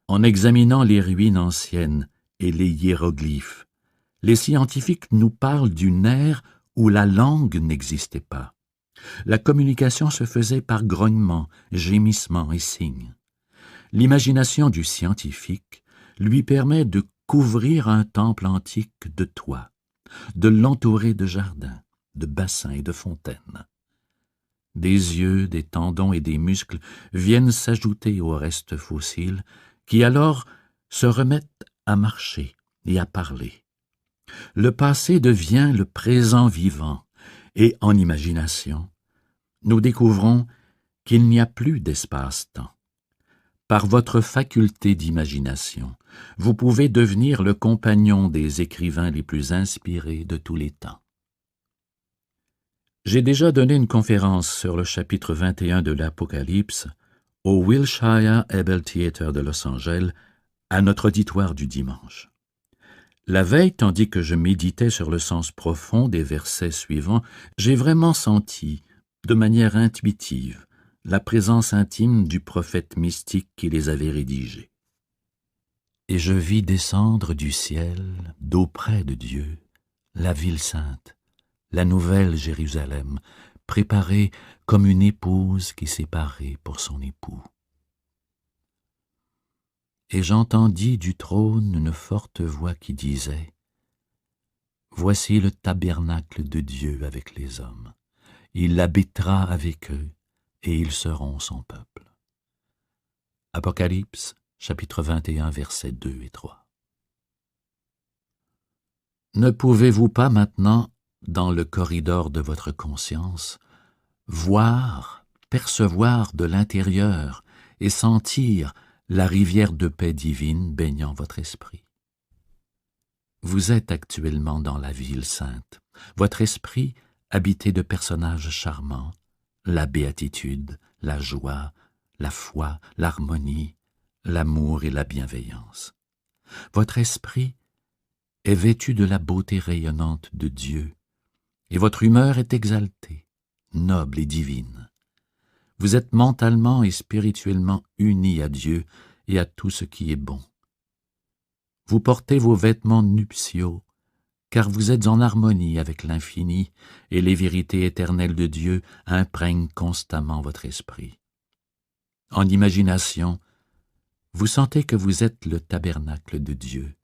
S1: En examinant les ruines anciennes et les hiéroglyphes, les scientifiques nous parlent d'une ère où la langue n'existait pas. La communication se faisait par grognements, gémissements et signes. L'imagination du scientifique lui permet de couvrir un temple antique de toits, de l'entourer de jardins, de bassins et de fontaines. Des yeux, des tendons et des muscles viennent s'ajouter aux restes fossiles qui alors se remettent à marcher et à parler. Le passé devient le présent vivant et en imagination, nous découvrons qu'il n'y a plus d'espace-temps. Par votre faculté d'imagination, vous pouvez devenir le compagnon des écrivains les plus inspirés de tous les temps. J'ai déjà donné une conférence sur le chapitre 21 de l'Apocalypse au Wilshire Ebel Theatre de Los Angeles, à notre auditoire du dimanche. La veille, tandis que je méditais sur le sens profond des versets suivants, j'ai vraiment senti, de manière intuitive, la présence intime du prophète mystique qui les avait rédigés. Et je vis descendre du ciel, d'auprès de Dieu, la ville sainte, la nouvelle Jérusalem, préparée comme une épouse qui s'est parée pour son époux. Et j'entendis du trône une forte voix qui disait : Voici le tabernacle de Dieu avec les hommes. Il l'habitera avec eux, et ils seront son peuple. Apocalypse, chapitre 21, versets 2 et 3. Ne pouvez-vous pas maintenant, dans le corridor de votre conscience, voir, percevoir de l'intérieur et sentir la rivière de paix divine baignant votre esprit? Vous êtes actuellement dans la ville sainte, votre esprit habité de personnages charmants, la béatitude, la joie, la foi, l'harmonie, l'amour et la bienveillance. Votre esprit est vêtu de la beauté rayonnante de Dieu, et votre humeur est exaltée, noble et divine. Vous êtes mentalement et spirituellement unis à Dieu et à tout ce qui est bon. Vous portez vos vêtements nuptiaux, car vous êtes en harmonie avec l'infini et les vérités éternelles de Dieu imprègnent constamment votre esprit. En imagination, vous sentez que vous êtes le tabernacle de Dieu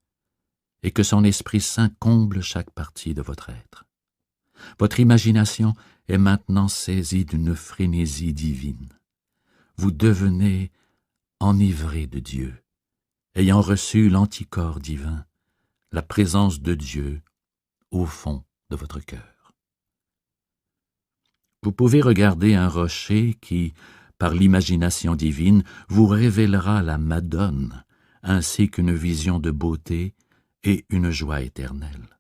S1: et que son Esprit Saint comble chaque partie de votre être. Votre imagination est maintenant saisie d'une frénésie divine. Vous devenez enivré de Dieu, ayant reçu l'anticorps divin, la présence de Dieu au fond de votre cœur. Vous pouvez regarder un rocher qui, par l'imagination divine, vous révélera la Madone, ainsi qu'une vision de beauté et une joie éternelle.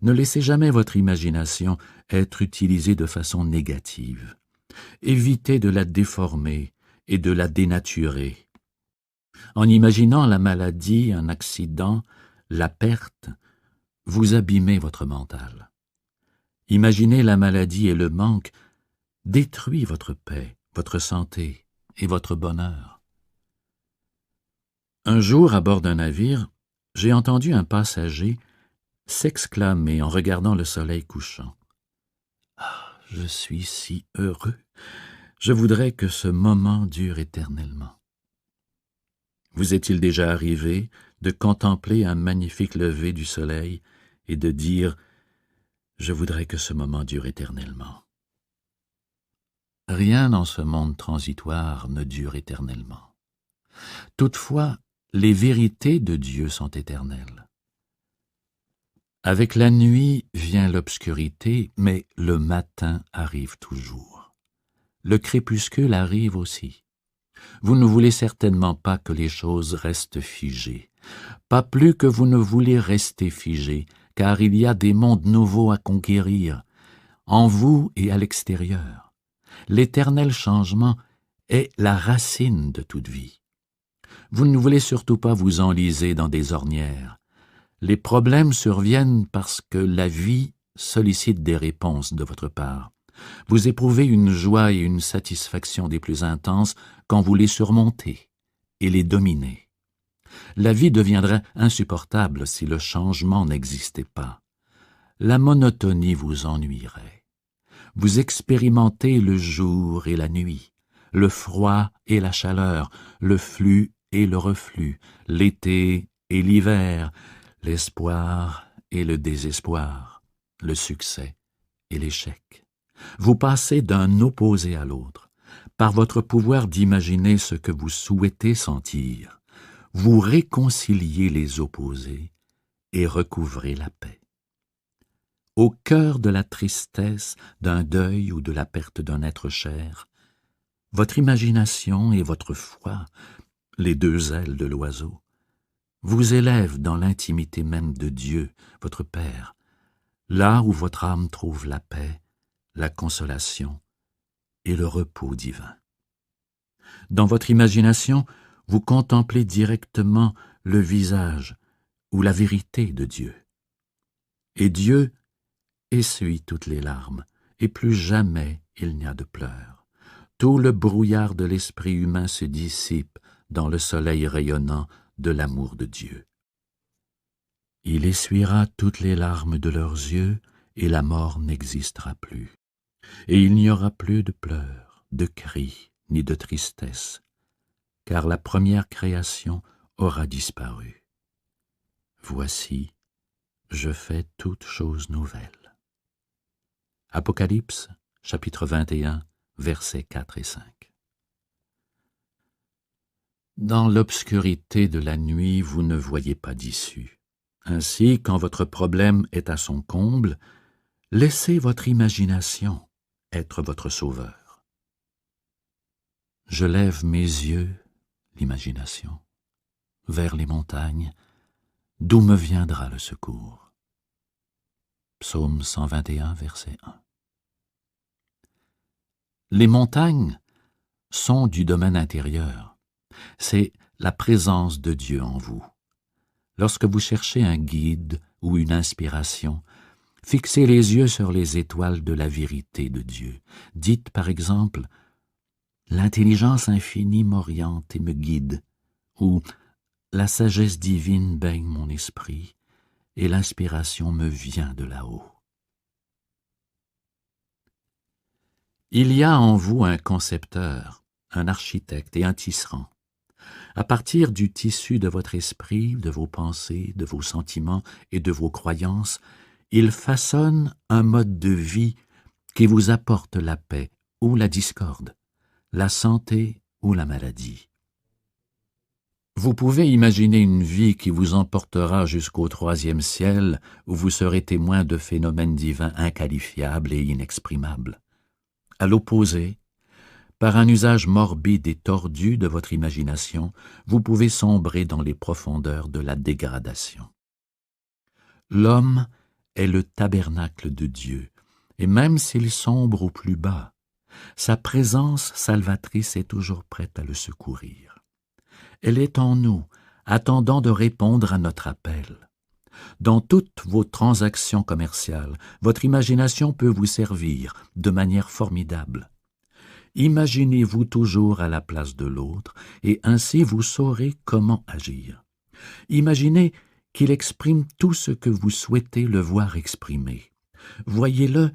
S1: Ne laissez jamais votre imagination être utilisée de façon négative. Évitez de la déformer et de la dénaturer. En imaginant la maladie, un accident, la perte, vous abîmez votre mental. Imaginez la maladie et le manque détruit votre paix, votre santé et votre bonheur. Un jour, à bord d'un navire, j'ai entendu un passager s'exclamer en regardant le soleil couchant. « Ah, je suis si heureux! Je voudrais que ce moment dure éternellement. » Vous est-il déjà arrivé de contempler un magnifique lever du soleil et de dire « Je voudrais que ce moment dure éternellement. » Rien dans ce monde transitoire ne dure éternellement. Toutefois, les vérités de Dieu sont éternelles. Avec la nuit vient l'obscurité, mais le matin arrive toujours. Le crépuscule arrive aussi. Vous ne voulez certainement pas que les choses restent figées, pas plus que vous ne voulez rester figé, car il y a des mondes nouveaux à conquérir, en vous et à l'extérieur. L'éternel changement est la racine de toute vie. Vous ne voulez surtout pas vous enliser dans des ornières. Les problèmes surviennent parce que la vie sollicite des réponses de votre part. Vous éprouvez une joie et une satisfaction des plus intenses quand vous les surmontez et les dominez. La vie deviendrait insupportable si le changement n'existait pas. La monotonie vous ennuierait. Vous expérimentez le jour et la nuit, le froid et la chaleur, le flux et le reflux, l'été et l'hiver, l'espoir et le désespoir, le succès et l'échec. Vous passez d'un opposé à l'autre, par votre pouvoir d'imaginer ce que vous souhaitez sentir. Vous réconciliez les opposés et recouvrez la paix. Au cœur de la tristesse, d'un deuil ou de la perte d'un être cher, votre imagination et votre foi, les deux ailes de l'oiseau, vous élèvent dans l'intimité même de Dieu, votre Père, là où votre âme trouve la paix, la consolation et le repos divin. Dans votre imagination, vous contemplez directement le visage ou la vérité de Dieu. Et Dieu essuie toutes les larmes, et plus jamais il n'y a de pleurs. Tout le brouillard de l'esprit humain se dissipe dans le soleil rayonnant de l'amour de Dieu. Il essuiera toutes les larmes de leurs yeux, et la mort n'existera plus. Et il n'y aura plus de pleurs, de cris, ni de tristesse, car la première création aura disparu. Voici, je fais toutes choses nouvelles. Apocalypse, chapitre 21, versets 4 et 5. Dans l'obscurité de la nuit, vous ne voyez pas d'issue. Ainsi, quand votre problème est à son comble, laissez votre imagination être votre sauveur. Je lève mes yeux, l'imagination, vers les montagnes, d'où me viendra le secours. Psaume 121, verset 1. Les montagnes sont du domaine intérieur. C'est la présence de Dieu en vous. Lorsque vous cherchez un guide ou une inspiration, fixez les yeux sur les étoiles de la vérité de Dieu. Dites par exemple « L'intelligence infinie m'oriente et me guide » ou « La sagesse divine baigne mon esprit et l'inspiration me vient de là-haut ». Il y a en vous un concepteur, un architecte et un tisserand. À partir du tissu de votre esprit, de vos pensées, de vos sentiments et de vos croyances, il façonne un mode de vie qui vous apporte la paix ou la discorde, la santé ou la maladie. Vous pouvez imaginer une vie qui vous emportera jusqu'au troisième ciel, où vous serez témoin de phénomènes divins inqualifiables et inexprimables. À l'opposé, par un usage morbide et tordu de votre imagination, vous pouvez sombrer dans les profondeurs de la dégradation. L'homme est le tabernacle de Dieu, et même s'il sombre au plus bas, sa présence salvatrice est toujours prête à le secourir. Elle est en nous, attendant de répondre à notre appel. Dans toutes vos transactions commerciales, votre imagination peut vous servir de manière formidable. Imaginez-vous toujours à la place de l'autre, et ainsi vous saurez comment agir. Imaginez qu'il exprime tout ce que vous souhaitez le voir exprimer. Voyez-le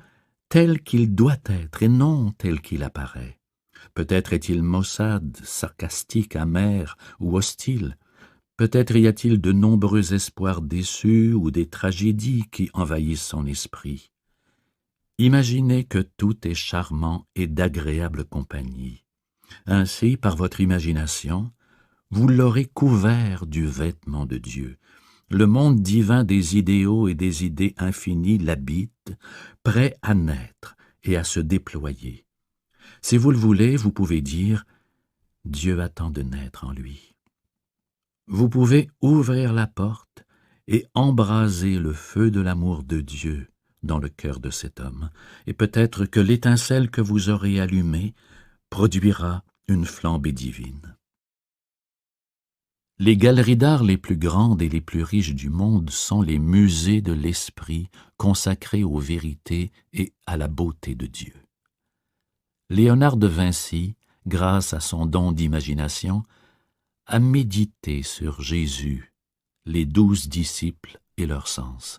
S1: tel qu'il doit être et non tel qu'il apparaît. Peut-être est-il maussade, sarcastique, amer ou hostile. Peut-être y a-t-il de nombreux espoirs déçus ou des tragédies qui envahissent son esprit. Imaginez que tout est charmant et d'agréable compagnie. Ainsi, par votre imagination, vous l'aurez couvert du vêtement de Dieu. Le monde divin des idéaux et des idées infinies l'habite, prêt à naître et à se déployer. Si vous le voulez, vous pouvez dire Dieu attend de naître en lui. Vous pouvez ouvrir la porte et embraser le feu de l'amour de Dieu dans le cœur de cet homme, et peut-être que l'étincelle que vous aurez allumée produira une flambée divine. Les galeries d'art les plus grandes et les plus riches du monde sont les musées de l'esprit consacrés aux vérités et à la beauté de Dieu. Léonard de Vinci, grâce à son don d'imagination, a médité sur Jésus, les 12 disciples et leur sens.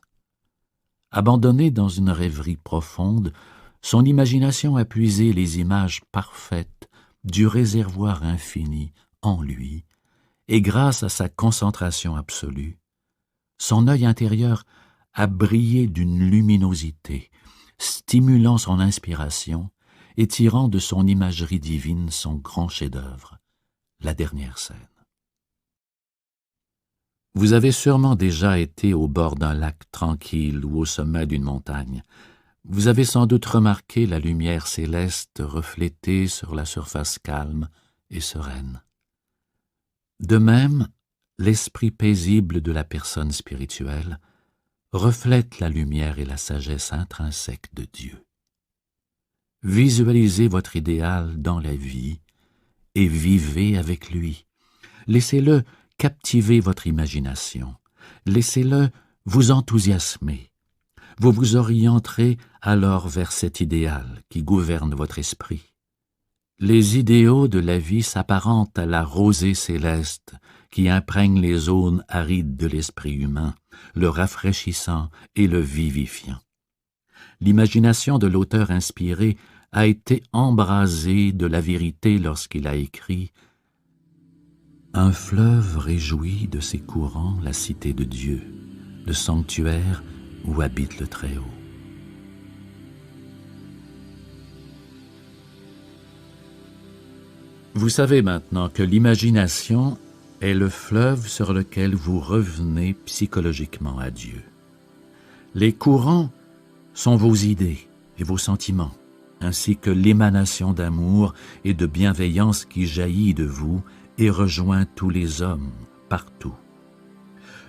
S1: Abandonné dans une rêverie profonde, son imagination a puisé les images parfaites du réservoir infini en lui, et grâce à sa concentration absolue, son œil intérieur a brillé d'une luminosité, stimulant son inspiration et tirant de son imagerie divine son grand chef-d'œuvre, la dernière scène. Vous avez sûrement déjà été au bord d'un lac tranquille ou au sommet d'une montagne. Vous avez sans doute remarqué la lumière céleste reflétée sur la surface calme et sereine. De même, l'esprit paisible de la personne spirituelle reflète la lumière et la sagesse intrinsèque de Dieu. Visualisez votre idéal dans la vie et vivez avec lui. Laissez-le captiver votre imagination. Laissez-le vous enthousiasmer. Vous vous orienterez alors vers cet idéal qui gouverne votre esprit. Les idéaux de la vie s'apparentent à la rosée céleste qui imprègne les zones arides de l'esprit humain, le rafraîchissant et le vivifiant. L'imagination de l'auteur inspiré a été embrasée de la vérité lorsqu'il a écrit « Un fleuve réjouit de ses courants la cité de Dieu, le sanctuaire où habite le Très-Haut. » Vous savez maintenant que l'imagination est le fleuve sur lequel vous revenez psychologiquement à Dieu. Les courants sont vos idées et vos sentiments, ainsi que l'émanation d'amour et de bienveillance qui jaillit de vous et rejoint tous les hommes, partout.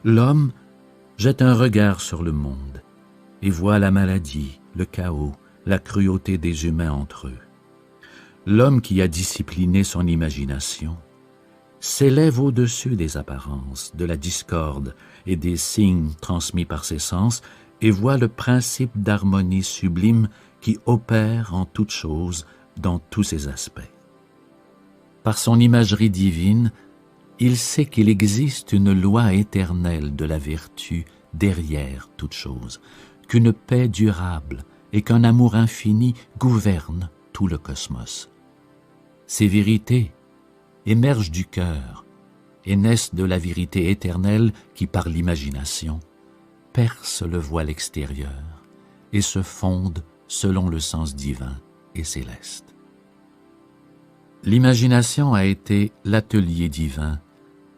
S1: L'homme jette un regard sur le monde et voit la maladie, le chaos, la cruauté des humains entre eux. L'homme qui a discipliné son imagination s'élève au-dessus des apparences, de la discorde et des signes transmis par ses sens et voit le principe d'harmonie sublime qui opère en toutes choses dans tous ses aspects. Par son imagerie divine, il sait qu'il existe une loi éternelle de la vertu derrière toute chose, qu'une paix durable et qu'un amour infini gouvernent tout le cosmos. Ces vérités émergent du cœur et naissent de la vérité éternelle qui, par l'imagination, perce le voile extérieur et se fonde selon le sens divin et céleste. L'imagination a été l'atelier divin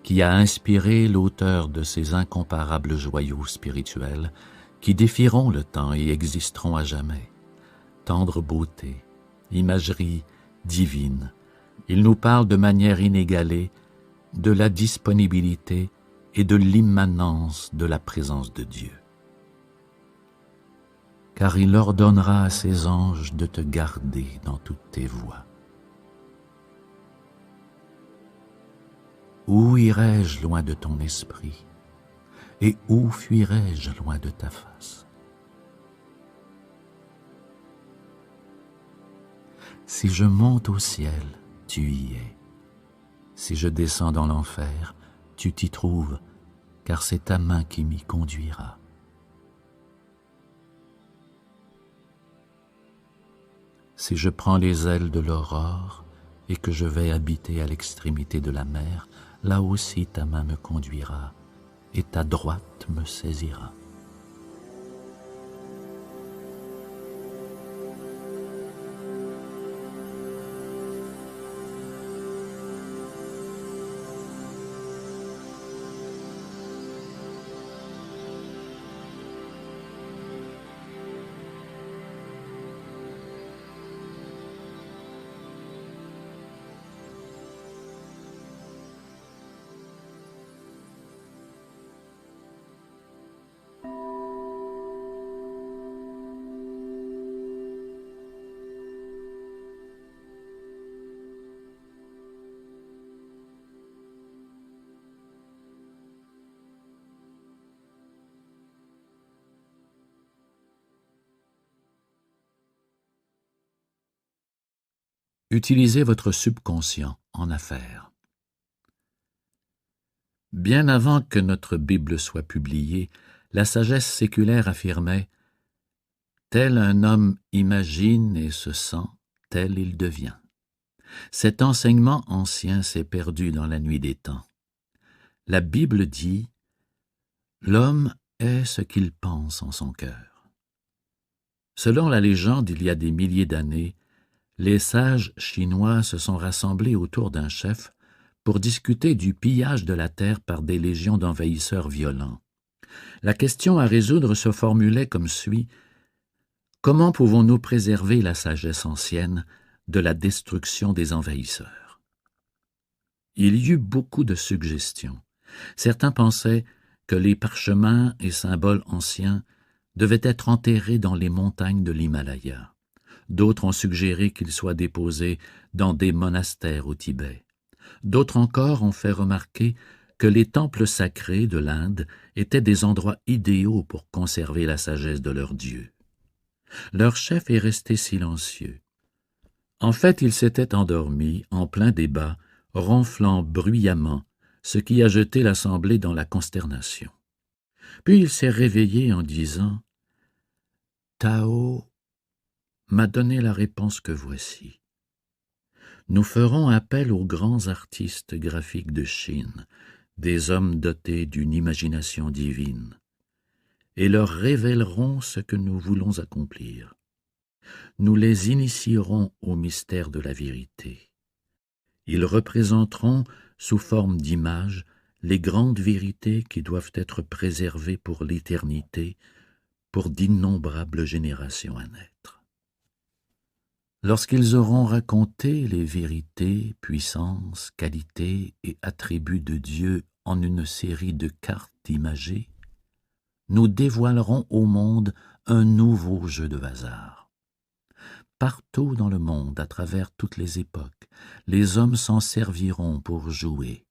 S1: qui a inspiré l'auteur de ces incomparables joyaux spirituels qui défieront le temps et existeront à jamais. Tendre beauté, imagerie divine, il nous parle de manière inégalée de la disponibilité et de l'immanence de la présence de Dieu. Car il ordonnera à ses anges de te garder dans toutes tes voies. Où irai-je loin de ton esprit, et où fuirai-je loin de ta face? Si je monte au ciel, tu y es. Si je descends dans l'enfer, tu t'y trouves, car c'est ta main qui m'y conduira. Si je prends les ailes de l'aurore et que je vais habiter à l'extrémité de la mer, là aussi ta main me conduira et ta droite me saisira. Utilisez votre subconscient en affaires. Bien avant que notre Bible soit publiée, la sagesse séculaire affirmait « Tel un homme imagine et se sent, tel il devient ». Cet enseignement ancien s'est perdu dans la nuit des temps. La Bible dit « L'homme est ce qu'il pense en son cœur ». Selon la légende, il y a des milliers d'années, les sages chinois se sont rassemblés autour d'un chef pour discuter du pillage de la terre par des légions d'envahisseurs violents. La question à résoudre se formulait comme suit: comment pouvons-nous préserver la sagesse ancienne de la destruction des envahisseurs? Il y eut beaucoup de suggestions. Certains pensaient que les parchemins et symboles anciens devaient être enterrés dans les montagnes de l'Himalaya. D'autres ont suggéré qu'ils soient déposés dans des monastères au Tibet. D'autres encore ont fait remarquer que les temples sacrés de l'Inde étaient des endroits idéaux pour conserver la sagesse de leur Dieu. Leur chef est resté silencieux. En fait, il s'était endormi en plein débat, ronflant bruyamment, ce qui a jeté l'assemblée dans la consternation. Puis il s'est réveillé en disant « Tao m'a donné la réponse que voici. Nous ferons appel aux grands artistes graphiques de Chine, des hommes dotés d'une imagination divine, et leur révélerons ce que nous voulons accomplir. Nous les initierons au mystère de la vérité. Ils représenteront, sous forme d'images, les grandes vérités qui doivent être préservées pour l'éternité, pour d'innombrables générations à naître. Lorsqu'ils auront raconté les vérités, puissances, qualités et attributs de Dieu en une série de cartes imagées, nous dévoilerons au monde un nouveau jeu de hasard. Partout dans le monde, à travers toutes les époques, les hommes s'en serviront pour jouer,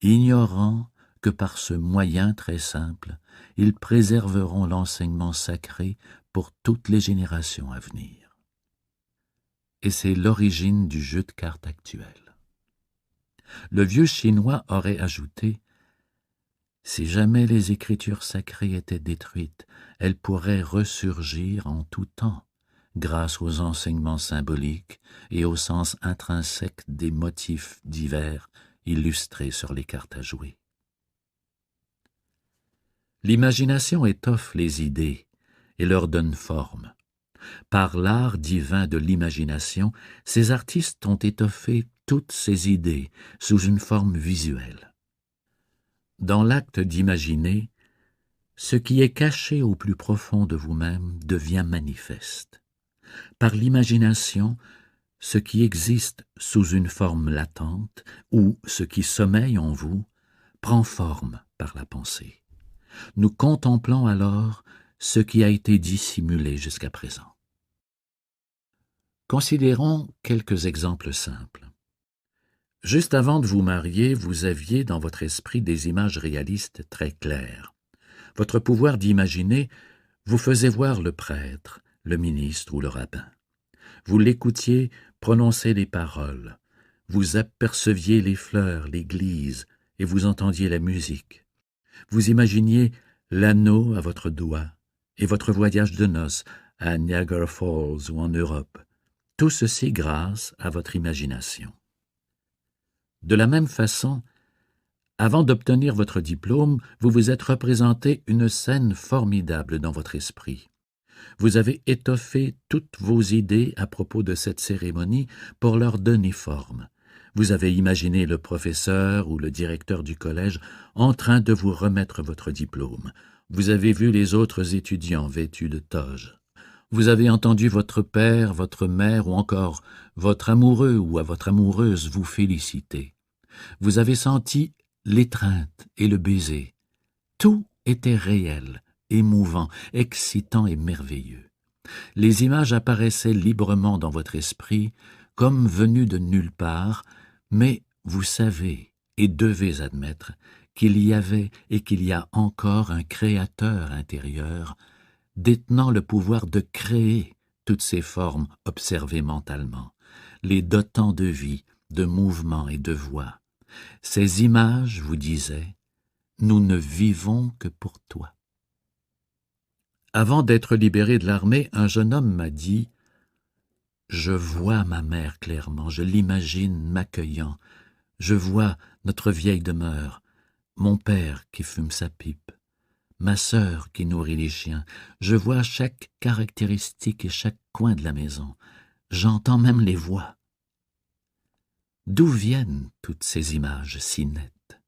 S1: ignorant que par ce moyen très simple, ils préserveront l'enseignement sacré pour toutes les générations à venir. Et c'est l'origine du jeu de cartes actuel. Le vieux chinois aurait ajouté « Si jamais les écritures sacrées étaient détruites, elles pourraient ressurgir en tout temps, grâce aux enseignements symboliques et au sens intrinsèque des motifs divers illustrés sur les cartes à jouer. » L'imagination étoffe les idées et leur donne forme. Par l'art divin de l'imagination, ces artistes ont étoffé toutes ces idées sous une forme visuelle. Dans l'acte d'imaginer, ce qui est caché au plus profond de vous-même devient manifeste. Par l'imagination, ce qui existe sous une forme latente ou ce qui sommeille en vous prend forme par la pensée. Nous contemplons alors ce qui a été dissimulé jusqu'à présent. Considérons quelques exemples simples. Juste avant de vous marier, vous aviez dans votre esprit des images réalistes très claires. Votre pouvoir d'imaginer vous faisait voir le prêtre, le ministre ou le rabbin. Vous l'écoutiez prononcer les paroles, vous aperceviez les fleurs, l'église, et vous entendiez la musique. Vous imaginiez l'anneau à votre doigt et votre voyage de noces à Niagara Falls ou en Europe. Tout ceci grâce à votre imagination. De la même façon, avant d'obtenir votre diplôme, vous vous êtes représenté une scène formidable dans votre esprit. Vous avez étoffé toutes vos idées à propos de cette cérémonie pour leur donner forme. Vous avez imaginé le professeur ou le directeur du collège en train de vous remettre votre diplôme. Vous avez vu les autres étudiants vêtus de toges. Vous avez entendu votre père, votre mère ou encore votre amoureux ou à votre amoureuse vous féliciter. Vous avez senti l'étreinte et le baiser. Tout était réel, émouvant, excitant et merveilleux. Les images apparaissaient librement dans votre esprit, comme venues de nulle part, mais vous savez et devez admettre qu'il y avait et qu'il y a encore un créateur intérieur détenant le pouvoir de créer toutes ces formes observées mentalement, les dotant de vie, de mouvement et de voix. Ces images vous disaient « Nous ne vivons que pour toi ». Avant d'être libéré de l'armée, un jeune homme m'a dit « Je vois ma mère clairement, je l'imagine m'accueillant, je vois notre vieille demeure, mon père qui fume sa pipe, ma sœur qui nourrit les chiens, je vois chaque caractéristique et chaque coin de la maison, j'entends même les voix. » D'où viennent toutes ces images si nettes?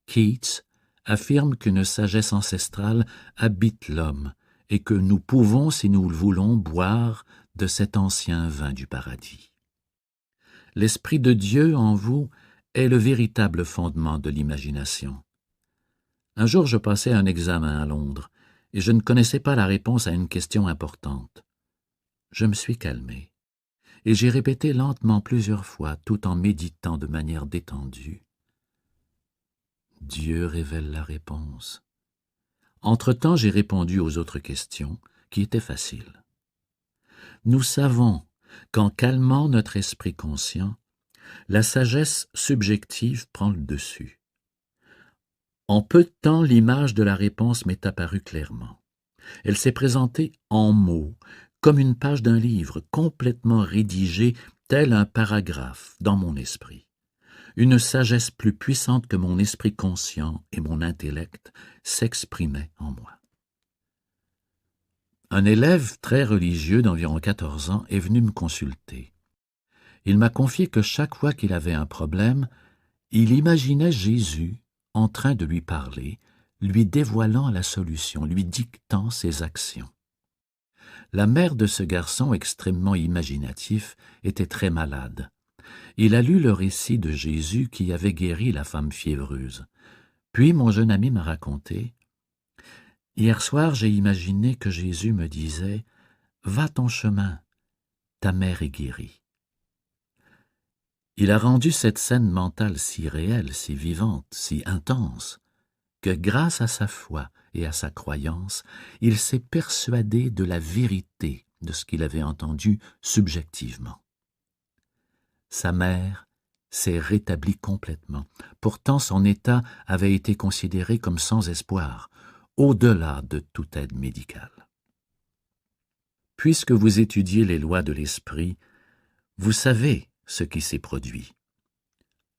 S1: Keats affirme qu'une sagesse ancestrale habite l'homme et que nous pouvons, si nous le voulons, boire de cet ancien vin du paradis. L'Esprit de Dieu en vous est le véritable fondement de l'imagination. Un jour, je passais un examen à Londres et je ne connaissais pas la réponse à une question importante. Je me suis calmé et j'ai répété lentement plusieurs fois, tout en méditant de manière détendue. Dieu révèle la réponse. Entre-temps, j'ai répondu aux autres questions, qui étaient faciles. Nous savons qu'en calmant notre esprit conscient, la sagesse subjective prend le dessus. En peu de temps, l'image de la réponse m'est apparue clairement. Elle s'est présentée en mots, comme une page d'un livre, complètement rédigée, tel un paragraphe dans mon esprit. Une sagesse plus puissante que mon esprit conscient et mon intellect s'exprimait en moi. Un élève très religieux d'environ 14 ans est venu me consulter. Il m'a confié que chaque fois qu'il avait un problème, il imaginait Jésus en train de lui parler, lui dévoilant la solution, lui dictant ses actions. La mère de ce garçon extrêmement imaginatif était très malade. Il a lu le récit de Jésus qui avait guéri la femme fiévreuse. Puis mon jeune ami m'a raconté « Hier soir, j'ai imaginé que Jésus me disait « Va ton chemin, ta mère est guérie. » Il a rendu cette scène mentale si réelle, si vivante, si intense, que grâce à sa foi et à sa croyance, il s'est persuadé de la vérité de ce qu'il avait entendu subjectivement. Sa mère s'est rétablie complètement. Pourtant, son état avait été considéré comme sans espoir, au-delà de toute aide médicale. Puisque vous étudiez les lois de l'esprit, vous savez ce qui s'est produit.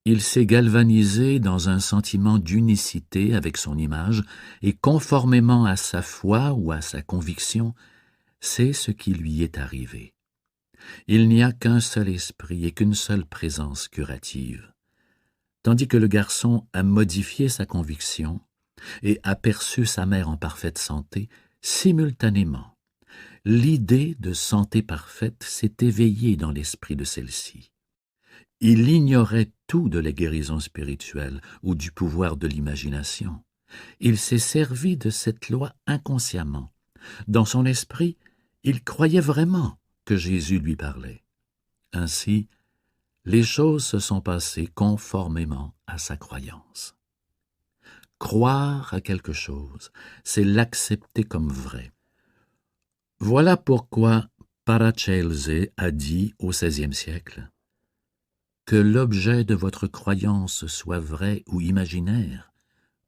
S1: Il s'est galvanisé dans un sentiment d'unicité avec son image et conformément à sa foi ou à sa conviction, c'est ce qui lui est arrivé. Il n'y a qu'un seul esprit et qu'une seule présence curative. Tandis que le garçon a modifié sa conviction et aperçu sa mère en parfaite santé, simultanément, l'idée de santé parfaite s'est éveillée dans l'esprit de celle-ci. Il ignorait tout de la guérison spirituelle ou du pouvoir de l'imagination. Il s'est servi de cette loi inconsciemment. Dans son esprit, il croyait vraiment que Jésus lui parlait. Ainsi, les choses se sont passées conformément à sa croyance. Croire à quelque chose, c'est l'accepter comme vrai. Voilà pourquoi Paracelse a dit au XVIe siècle « Que l'objet de votre croyance soit vrai ou imaginaire,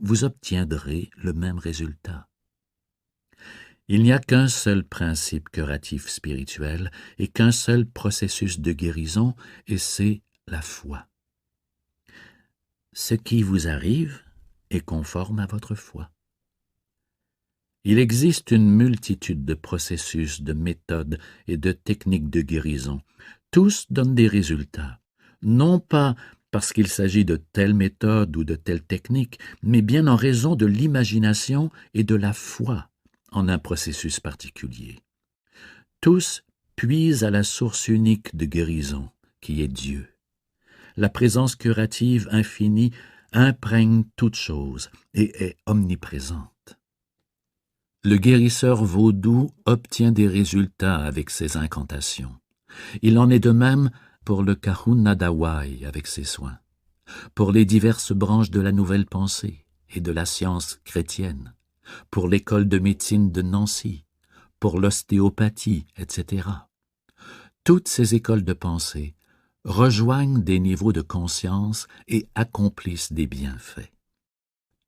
S1: vous obtiendrez le même résultat. » Il n'y a qu'un seul principe curatif spirituel et qu'un seul processus de guérison, et c'est la foi. Ce qui vous arrive est conforme à votre foi. Il existe une multitude de processus, de méthodes et de techniques de guérison. Tous donnent des résultats, non pas parce qu'il s'agit de telle méthode ou de telle technique, mais bien en raison de l'imagination et de la foi en un processus particulier. Tous puisent à la source unique de guérison, qui est Dieu. La présence curative infinie imprègne toute chose et est omniprésente. Le guérisseur vaudou obtient des résultats avec ses incantations. Il en est de même pour le Kahuna Dawai avec ses soins, pour les diverses branches de la nouvelle pensée et de la science chrétienne, pour l'école de médecine de Nancy, pour l'ostéopathie, etc. Toutes ces écoles de pensée rejoignent des niveaux de conscience et accomplissent des bienfaits.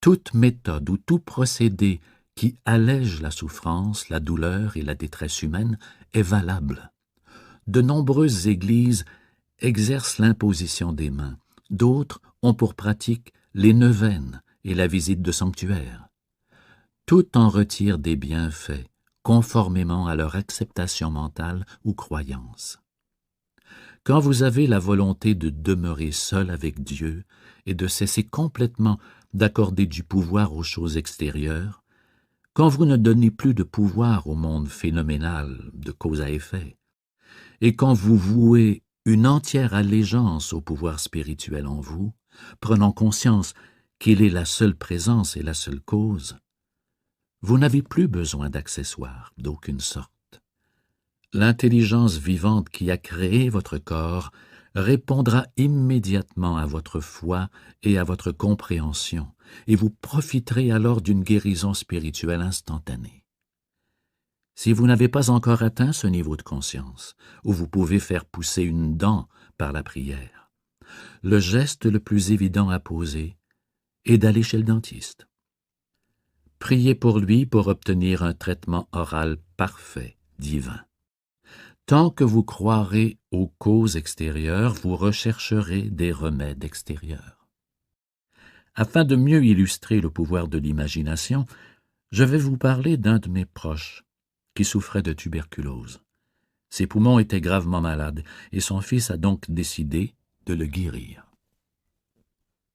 S1: Toute méthode ou tout procédé qui allège la souffrance, la douleur et la détresse humaine est valable. De nombreuses églises exercent l'imposition des mains, d'autres ont pour pratique les neuvaines et la visite de sanctuaires. Tout en retire des bienfaits, conformément à leur acceptation mentale ou croyance. Quand vous avez la volonté de demeurer seul avec Dieu et de cesser complètement d'accorder du pouvoir aux choses extérieures, quand vous ne donnez plus de pouvoir au monde phénoménal de cause à effet, et quand vous vouez une entière allégeance au pouvoir spirituel en vous, prenant conscience qu'il est la seule présence et la seule cause, vous n'avez plus besoin d'accessoires d'aucune sorte. L'intelligence vivante qui a créé votre corps répondra immédiatement à votre foi et à votre compréhension, et vous profiterez alors d'une guérison spirituelle instantanée. Si vous n'avez pas encore atteint ce niveau de conscience, où vous pouvez faire pousser une dent par la prière, le geste le plus évident à poser est d'aller chez le dentiste. Priez pour lui pour obtenir un traitement oral parfait, divin. Tant que vous croirez aux causes extérieures, vous rechercherez des remèdes extérieurs. Afin de mieux illustrer le pouvoir de l'imagination, je vais vous parler d'un de mes proches qui souffrait de tuberculose. Ses poumons étaient gravement malades et son fils a donc décidé de le guérir.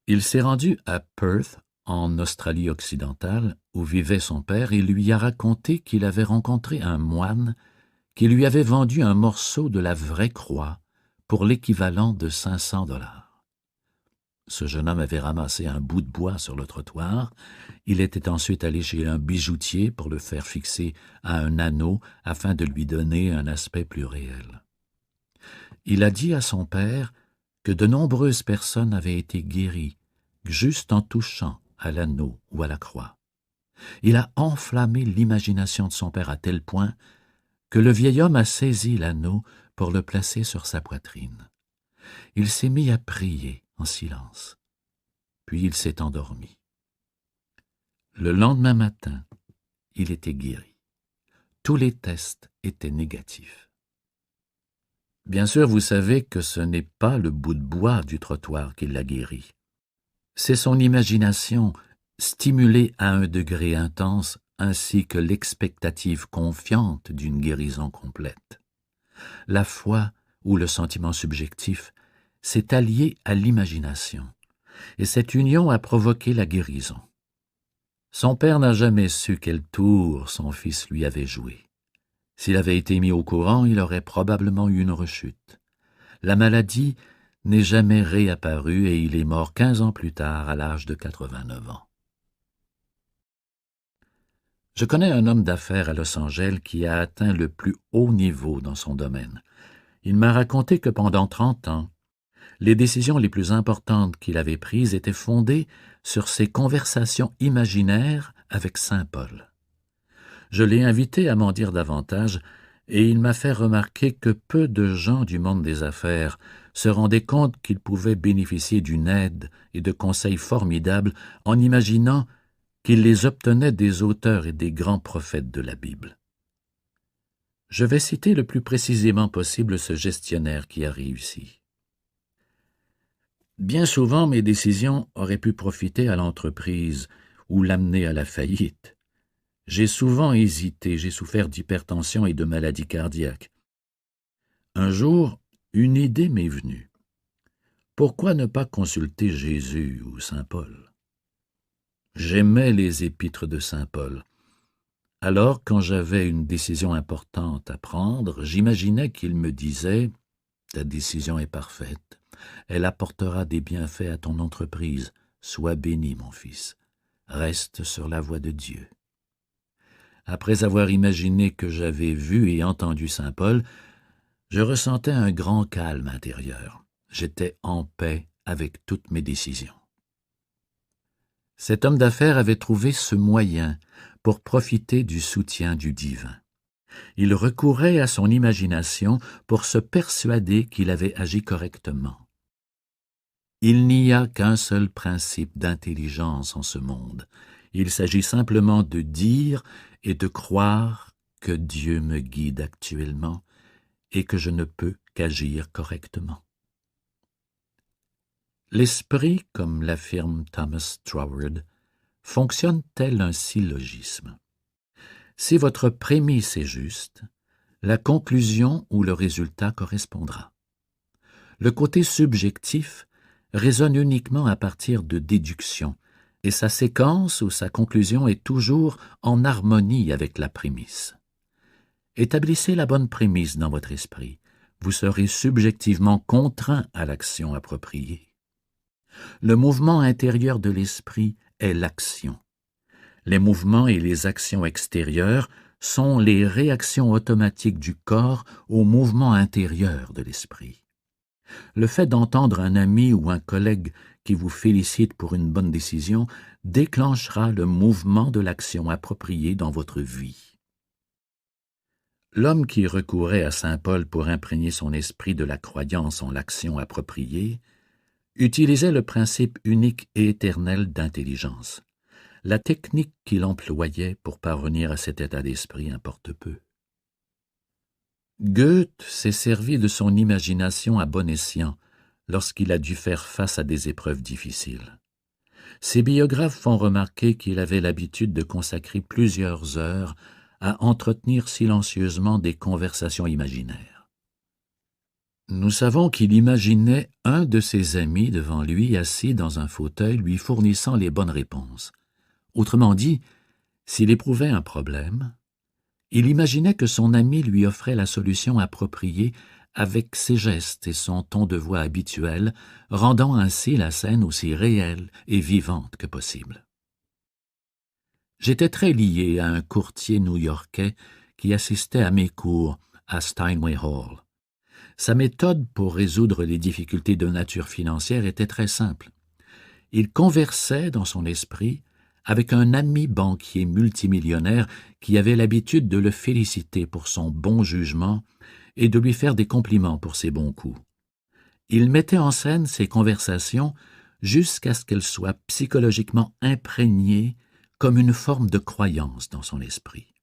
S1: Il s'est rendu à Perth, en Australie occidentale, où vivait son père, et lui a raconté qu'il avait rencontré un moine qui lui avait vendu un morceau de la vraie croix pour l'équivalent de 500 $. Ce jeune homme avait ramassé un bout de bois sur le trottoir. Il était ensuite allé chez un bijoutier pour le faire fixer à un anneau afin de lui donner un aspect plus réel. Il a dit à son père que de nombreuses personnes avaient été guéries juste en touchant à l'anneau ou à la croix. Il a enflammé l'imagination de son père à tel point que le vieil homme a saisi l'anneau pour le placer sur sa poitrine. Il s'est mis à prier en silence, puis il s'est endormi. Le lendemain matin, il était guéri. Tous les tests étaient négatifs. Bien sûr, vous savez que ce n'est pas le bout de bois du trottoir qui l'a guéri. C'est son imagination, stimulée à un degré intense, ainsi que l'expectative confiante d'une guérison complète. La foi ou le sentiment subjectif s'est allié à l'imagination, et cette union a provoqué la guérison. Son père n'a jamais su quel tour son fils lui avait joué. S'il avait été mis au courant, il aurait probablement eu une rechute. La maladie n'est jamais réapparue et il est mort 15 ans plus tard, à l'âge de 89 ans. Je connais un homme d'affaires à Los Angeles qui a atteint le plus haut niveau dans son domaine. Il m'a raconté que pendant 30 ans, les décisions les plus importantes qu'il avait prises étaient fondées sur ses conversations imaginaires avec saint Paul. Je l'ai invité à m'en dire davantage et il m'a fait remarquer que peu de gens du monde des affaires se rendaient compte qu'ils pouvaient bénéficier d'une aide et de conseils formidables en imaginant qu'ils les obtenaient des auteurs et des grands prophètes de la Bible. Je vais citer le plus précisément possible ce gestionnaire qui a réussi. Bien souvent, mes décisions auraient pu profiter à l'entreprise ou l'amener à la faillite. J'ai souvent hésité, j'ai souffert d'hypertension et de maladies cardiaques. Un jour, une idée m'est venue. Pourquoi ne pas consulter Jésus ou saint Paul? J'aimais les épîtres de saint Paul. Alors, quand j'avais une décision importante à prendre, j'imaginais qu'il me disait « Ta décision est parfaite. Elle apportera des bienfaits à ton entreprise. Sois béni, mon fils. Reste sur la voie de Dieu. » Après avoir imaginé que j'avais vu et entendu saint Paul, je ressentais un grand calme intérieur. J'étais en paix avec toutes mes décisions. Cet homme d'affaires avait trouvé ce moyen pour profiter du soutien du divin. Il recourait à son imagination pour se persuader qu'il avait agi correctement. Il n'y a qu'un seul principe d'intelligence en ce monde. Il s'agit simplement de dire et de croire que Dieu me guide actuellement et que je ne peux qu'agir correctement. L'esprit, comme l'affirme Thomas Troward, fonctionne tel un syllogisme. Si votre prémisse est juste, la conclusion ou le résultat correspondra. Le côté subjectif résonne uniquement à partir de déduction, et sa séquence ou sa conclusion est toujours en harmonie avec la prémisse. Établissez la bonne prémisse dans votre esprit, vous serez subjectivement contraint à l'action appropriée. Le mouvement intérieur de l'esprit est l'action. Les mouvements et les actions extérieures sont les réactions automatiques du corps au mouvement intérieur de l'esprit. Le fait d'entendre un ami ou un collègue qui vous félicite pour une bonne décision déclenchera le mouvement de l'action appropriée dans votre vie. L'homme qui recourait à saint Paul pour imprégner son esprit de la croyance en l'action appropriée utilisait le principe unique et éternel d'intelligence. La technique qu'il employait pour parvenir à cet état d'esprit importe peu. Goethe s'est servi de son imagination à bon escient lorsqu'il a dû faire face à des épreuves difficiles. Ses biographes font remarquer qu'il avait l'habitude de consacrer plusieurs heures à entretenir silencieusement des conversations imaginaires. Nous savons qu'il imaginait un de ses amis devant lui assis dans un fauteuil lui fournissant les bonnes réponses. Autrement dit, s'il éprouvait un problème, il imaginait que son ami lui offrait la solution appropriée avec ses gestes et son ton de voix habituel, rendant ainsi la scène aussi réelle et vivante que possible. J'étais très lié à un courtier new-yorkais qui assistait à mes cours à Steinway Hall. Sa méthode pour résoudre les difficultés de nature financière était très simple. Il conversait dans son esprit avec un ami banquier multimillionnaire qui avait l'habitude de le féliciter pour son bon jugement et de lui faire des compliments pour ses bons coups. Il mettait en scène ces conversations jusqu'à ce qu'elles soient psychologiquement imprégnées comme une forme de croyance dans son esprit.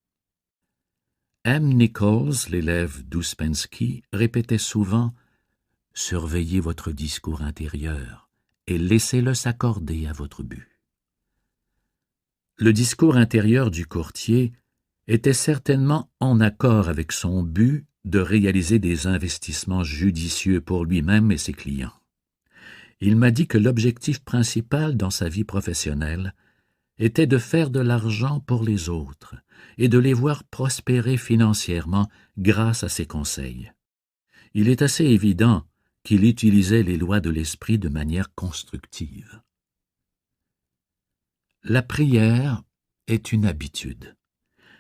S1: M. Nichols, l'élève d'Ouspensky, répétait souvent « Surveillez votre discours intérieur et laissez-le s'accorder à votre but ». Le discours intérieur du courtier était certainement en accord avec son but de réaliser des investissements judicieux pour lui-même et ses clients. Il m'a dit que l'objectif principal dans sa vie professionnelle était de faire de l'argent pour les autres et de les voir prospérer financièrement grâce à ses conseils. Il est assez évident qu'il utilisait les lois de l'esprit de manière constructive. La prière est une habitude.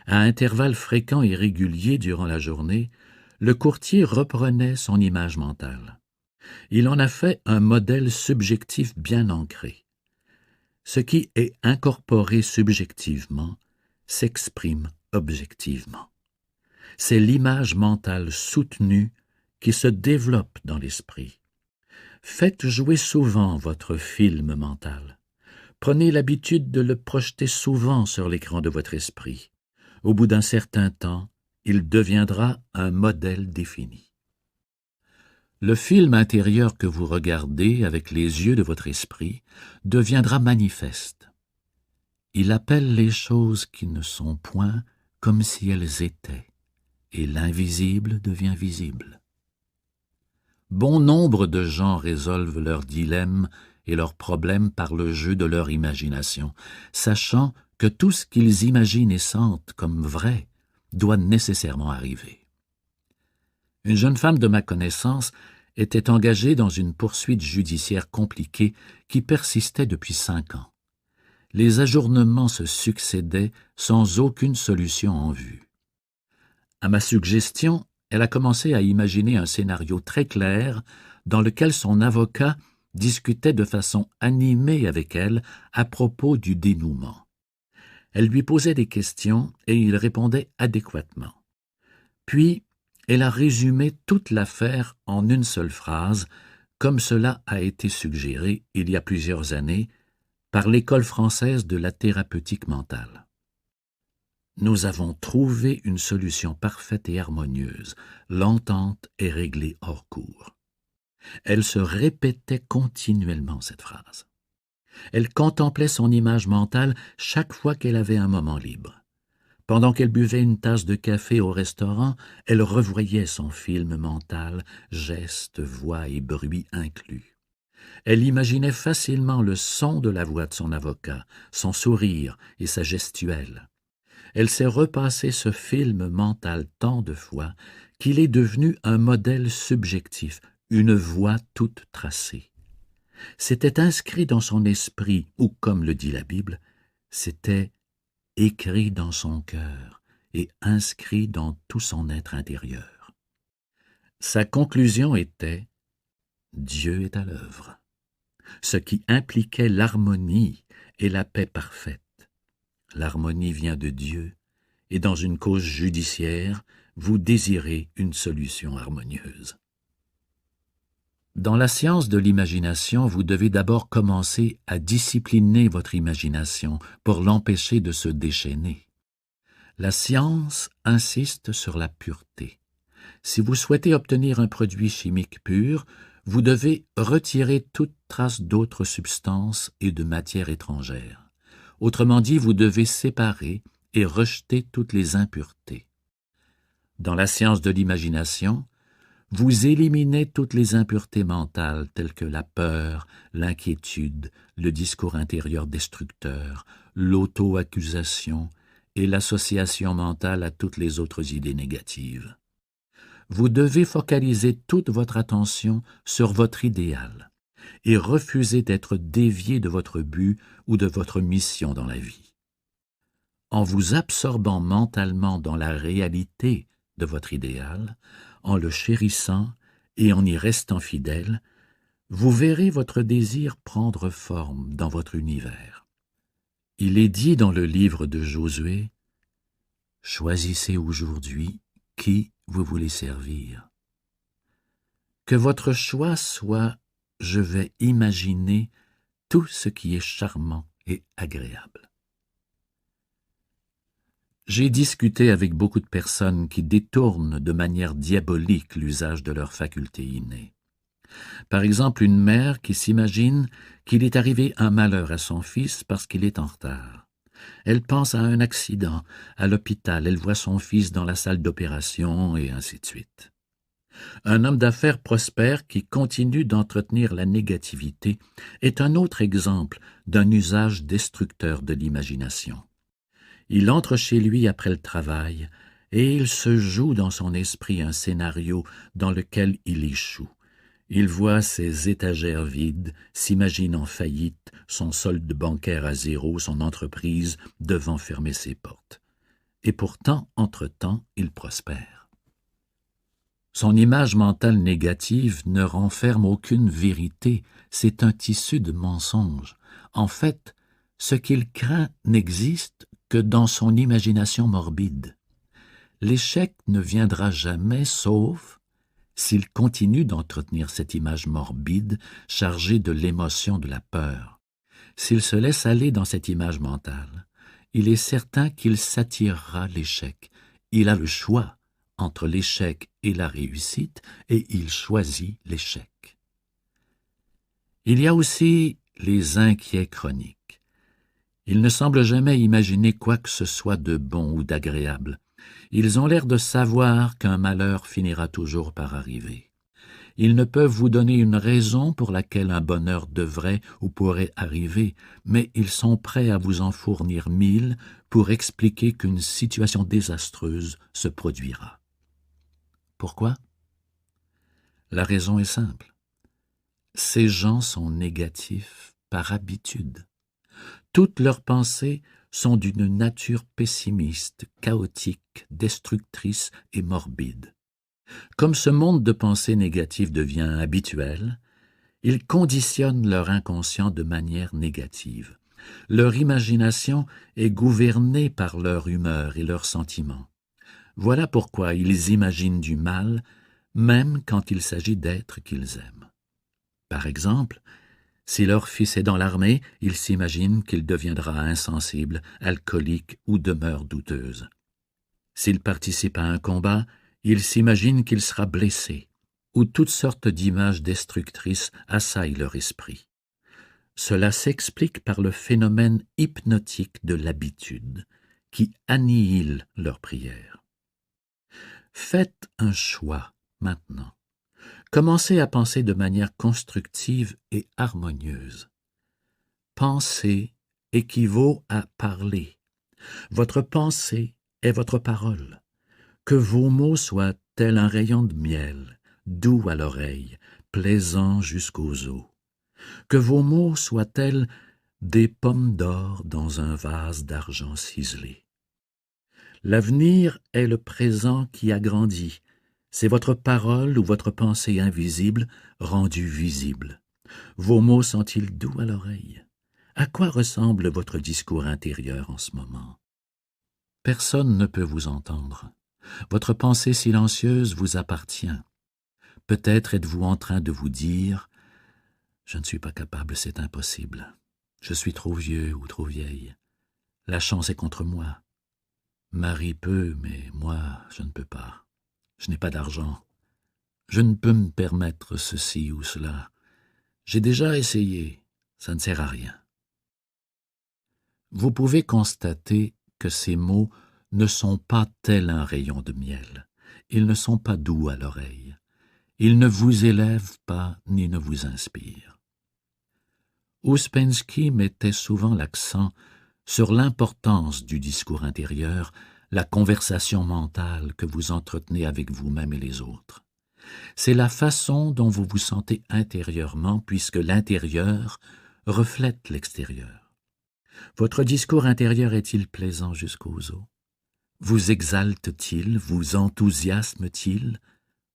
S1: À intervalles fréquents et réguliers durant la journée, le courtier reprenait son image mentale. Il en a fait un modèle subjectif bien ancré. Ce qui est incorporé subjectivement s'exprime objectivement. C'est l'image mentale soutenue qui se développe dans l'esprit. Faites jouer souvent votre film mental. Prenez l'habitude de le projeter souvent sur l'écran de votre esprit. Au bout d'un certain temps, il deviendra un modèle défini. Le film intérieur que vous regardez avec les yeux de votre esprit deviendra manifeste. Il appelle les choses qui ne sont point comme si elles étaient, et l'invisible devient visible. Bon nombre de gens résolvent leurs dilemmes et leurs problèmes par le jeu de leur imagination, sachant que tout ce qu'ils imaginent et sentent comme vrai doit nécessairement arriver. Une jeune femme de ma connaissance était engagée dans une poursuite judiciaire compliquée qui persistait depuis 5 ans. Les ajournements se succédaient sans aucune solution en vue. À ma suggestion, elle a commencé à imaginer un scénario très clair dans lequel son avocat discutait de façon animée avec elle à propos du dénouement. Elle lui posait des questions et il répondait adéquatement. Puis, elle a résumé toute l'affaire en une seule phrase, comme cela a été suggéré il y a plusieurs années par l'École française de la thérapeutique mentale. Nous avons trouvé une solution parfaite et harmonieuse. L'entente est réglée hors cours. Elle se répétait continuellement cette phrase. Elle contemplait son image mentale chaque fois qu'elle avait un moment libre. Pendant qu'elle buvait une tasse de café au restaurant, elle revoyait son film mental, gestes, voix et bruits inclus. Elle imaginait facilement le son de la voix de son avocat, son sourire et sa gestuelle. Elle s'est repassé ce film mental tant de fois qu'il est devenu un modèle subjectif, une voie toute tracée. C'était inscrit dans son esprit, ou comme le dit la Bible, c'était écrit dans son cœur et inscrit dans tout son être intérieur. Sa conclusion était « Dieu est à l'œuvre », ce qui impliquait l'harmonie et la paix parfaite. L'harmonie vient de Dieu, et dans une cause judiciaire, vous désirez une solution harmonieuse. Dans la science de l'imagination, vous devez d'abord commencer à discipliner votre imagination pour l'empêcher de se déchaîner. La science insiste sur la pureté. Si vous souhaitez obtenir un produit chimique pur, vous devez retirer toute trace d'autres substances et de matières étrangères. Autrement dit, vous devez séparer et rejeter toutes les impuretés. Dans la science de l'imagination, vous éliminez toutes les impuretés mentales telles que la peur, l'inquiétude, le discours intérieur destructeur, l'auto-accusation et l'association mentale à toutes les autres idées négatives. Vous devez focaliser toute votre attention sur votre idéal et refuser d'être dévié de votre but ou de votre mission dans la vie. En vous absorbant mentalement dans la réalité de votre idéal, en le chérissant et en y restant fidèle, vous verrez votre désir prendre forme dans votre univers. Il est dit dans le livre de Josué, « Choisissez aujourd'hui qui vous voulez servir. » Que votre choix soit « Je vais imaginer tout ce qui est charmant et agréable. » J'ai discuté avec beaucoup de personnes qui détournent de manière diabolique l'usage de leurs facultés innées. Par exemple, une mère qui s'imagine qu'il est arrivé un malheur à son fils parce qu'il est en retard. Elle pense à un accident, à l'hôpital, elle voit son fils dans la salle d'opération, et ainsi de suite. Un homme d'affaires prospère qui continue d'entretenir la négativité est un autre exemple d'un usage destructeur de l'imagination. Il entre chez lui après le travail et il se joue dans son esprit un scénario dans lequel il échoue. Il voit ses étagères vides, s'imagine en faillite, son solde bancaire à zéro, son entreprise devant fermer ses portes. Et pourtant, entre-temps, il prospère. Son image mentale négative ne renferme aucune vérité, c'est un tissu de mensonges. En fait, ce qu'il craint n'existe que dans son imagination morbide. L'échec ne viendra jamais sauf s'il continue d'entretenir cette image morbide chargée de l'émotion de la peur. S'il se laisse aller dans cette image mentale, il est certain qu'il s'attirera l'échec. Il a le choix entre l'échec et la réussite, et il choisit l'échec. Il y a aussi les inquiets chroniques. Ils ne semblent jamais imaginer quoi que ce soit de bon ou d'agréable. Ils ont l'air de savoir qu'un malheur finira toujours par arriver. Ils ne peuvent vous donner une raison pour laquelle un bonheur devrait ou pourrait arriver, mais ils sont prêts à vous en fournir 1000 pour expliquer qu'une situation désastreuse se produira. Pourquoi? La raison est simple. Ces gens sont négatifs par habitude. Toutes leurs pensées sont d'une nature pessimiste, chaotique, destructrice et morbide. Comme ce monde de pensées négatives devient habituel, ils conditionnent leur inconscient de manière négative. Leur imagination est gouvernée par leur humeur et leurs sentiments. Voilà pourquoi ils imaginent du mal, même quand il s'agit d'êtres qu'ils aiment. Par exemple, si leur fils est dans l'armée, ils s'imaginent qu'il deviendra insensible, alcoolique ou demeure douteuse. S'il participe à un combat, ils s'imaginent qu'il sera blessé, ou toutes sortes d'images destructrices assaillent leur esprit. Cela s'explique par le phénomène hypnotique de l'habitude, qui annihile leurs prières. Faites un choix maintenant. Commencez à penser de manière constructive et harmonieuse. Penser équivaut à parler. Votre pensée est votre parole. Que vos mots soient tels un rayon de miel, doux à l'oreille, plaisant jusqu'aux os. Que vos mots soient tels des pommes d'or dans un vase d'argent ciselé. L'avenir est le présent qui agrandit. C'est votre parole ou votre pensée invisible rendue visible. Vos mots sont-ils doux à l'oreille? À quoi ressemble votre discours intérieur en ce moment? Personne ne peut vous entendre. Votre pensée silencieuse vous appartient. Peut-être êtes-vous en train de vous dire « Je ne suis pas capable, c'est impossible. Je suis trop vieux ou trop vieille. La chance est contre moi. Marie peut, mais moi, je ne peux pas. Je n'ai pas d'argent. Je ne peux me permettre ceci ou cela. J'ai déjà essayé, ça ne sert à rien. » Vous pouvez constater que ces mots ne sont pas tels un rayon de miel. Ils ne sont pas doux à l'oreille. Ils ne vous élèvent pas ni ne vous inspirent. Ouspensky mettait souvent l'accent sur l'importance du discours intérieur, la conversation mentale que vous entretenez avec vous-même et les autres. C'est la façon dont vous vous sentez intérieurement, puisque l'intérieur reflète l'extérieur. Votre discours intérieur est-il plaisant jusqu'aux os? Vous exalte-t-il? Vous enthousiasme-t-il?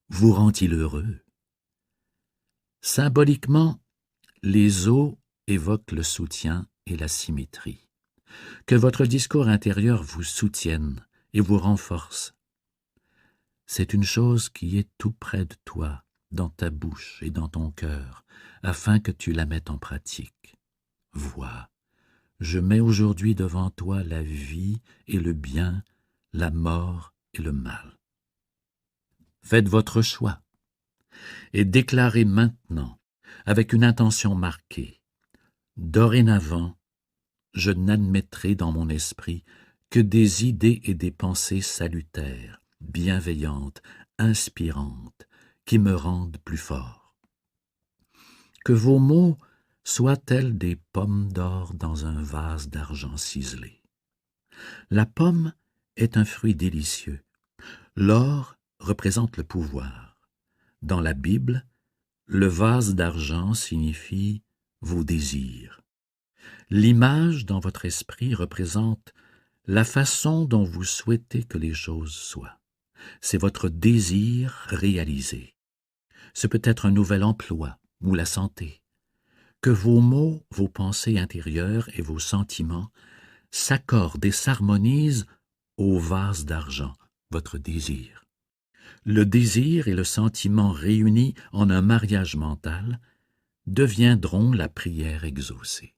S1: Vous rend-il heureux? Symboliquement, les os évoquent le soutien et la symétrie. Que votre discours intérieur vous soutienne et vous renforce. C'est une chose qui est tout près de toi, dans ta bouche et dans ton cœur, afin que tu la mettes en pratique. Vois, je mets aujourd'hui devant toi la vie et le bien, la mort et le mal. Faites votre choix et déclarez maintenant, avec une intention marquée, dorénavant, je n'admettrai dans mon esprit que des idées et des pensées salutaires, bienveillantes, inspirantes, qui me rendent plus fort. Que vos mots soient tels des pommes d'or dans un vase d'argent ciselé. La pomme est un fruit délicieux. L'or représente le pouvoir. Dans la Bible, le vase d'argent signifie vos désirs. L'image dans votre esprit représente la façon dont vous souhaitez que les choses soient. C'est votre désir réalisé. Ce peut être un nouvel emploi ou la santé. Que vos mots, vos pensées intérieures et vos sentiments s'accordent et s'harmonisent au vase d'argent, votre désir. Le désir et le sentiment réunis en un mariage mental deviendront la prière exaucée.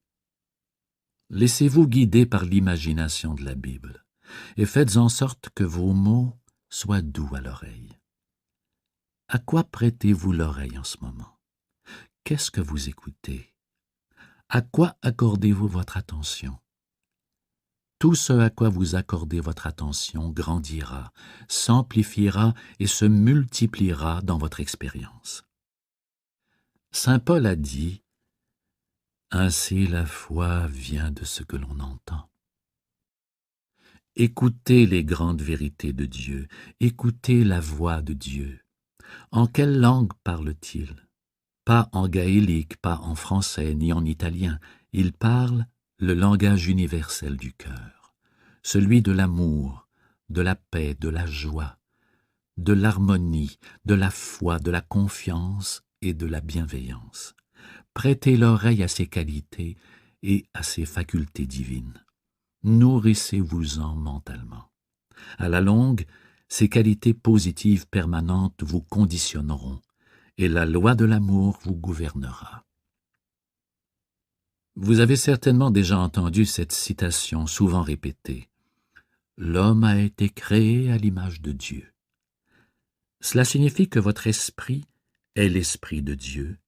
S1: Laissez-vous guider par l'imagination de la Bible et faites en sorte que vos mots soient doux à l'oreille. À quoi prêtez-vous l'oreille en ce moment? Qu'est-ce que vous écoutez? À quoi accordez-vous votre attention? Tout ce à quoi vous accordez votre attention grandira, s'amplifiera et se multipliera dans votre expérience. Saint Paul a dit « Ainsi la foi vient de ce que l'on entend ». Écoutez les grandes vérités de Dieu, écoutez la voix de Dieu. En quelle langue parle-t-il? Pas en gaélique, pas en français, ni en italien. Il parle le langage universel du cœur, celui de l'amour, de la paix, de la joie, de l'harmonie, de la foi, de la confiance et de la bienveillance. Prêtez l'oreille à ses qualités et à ses facultés divines. Nourrissez-vous-en mentalement. À la longue, ces qualités positives permanentes vous conditionneront, et la loi de l'amour vous gouvernera. Vous avez certainement déjà entendu cette citation souvent répétée. L'homme a été créé à l'image de Dieu. Cela signifie que votre esprit est l'esprit de Dieu,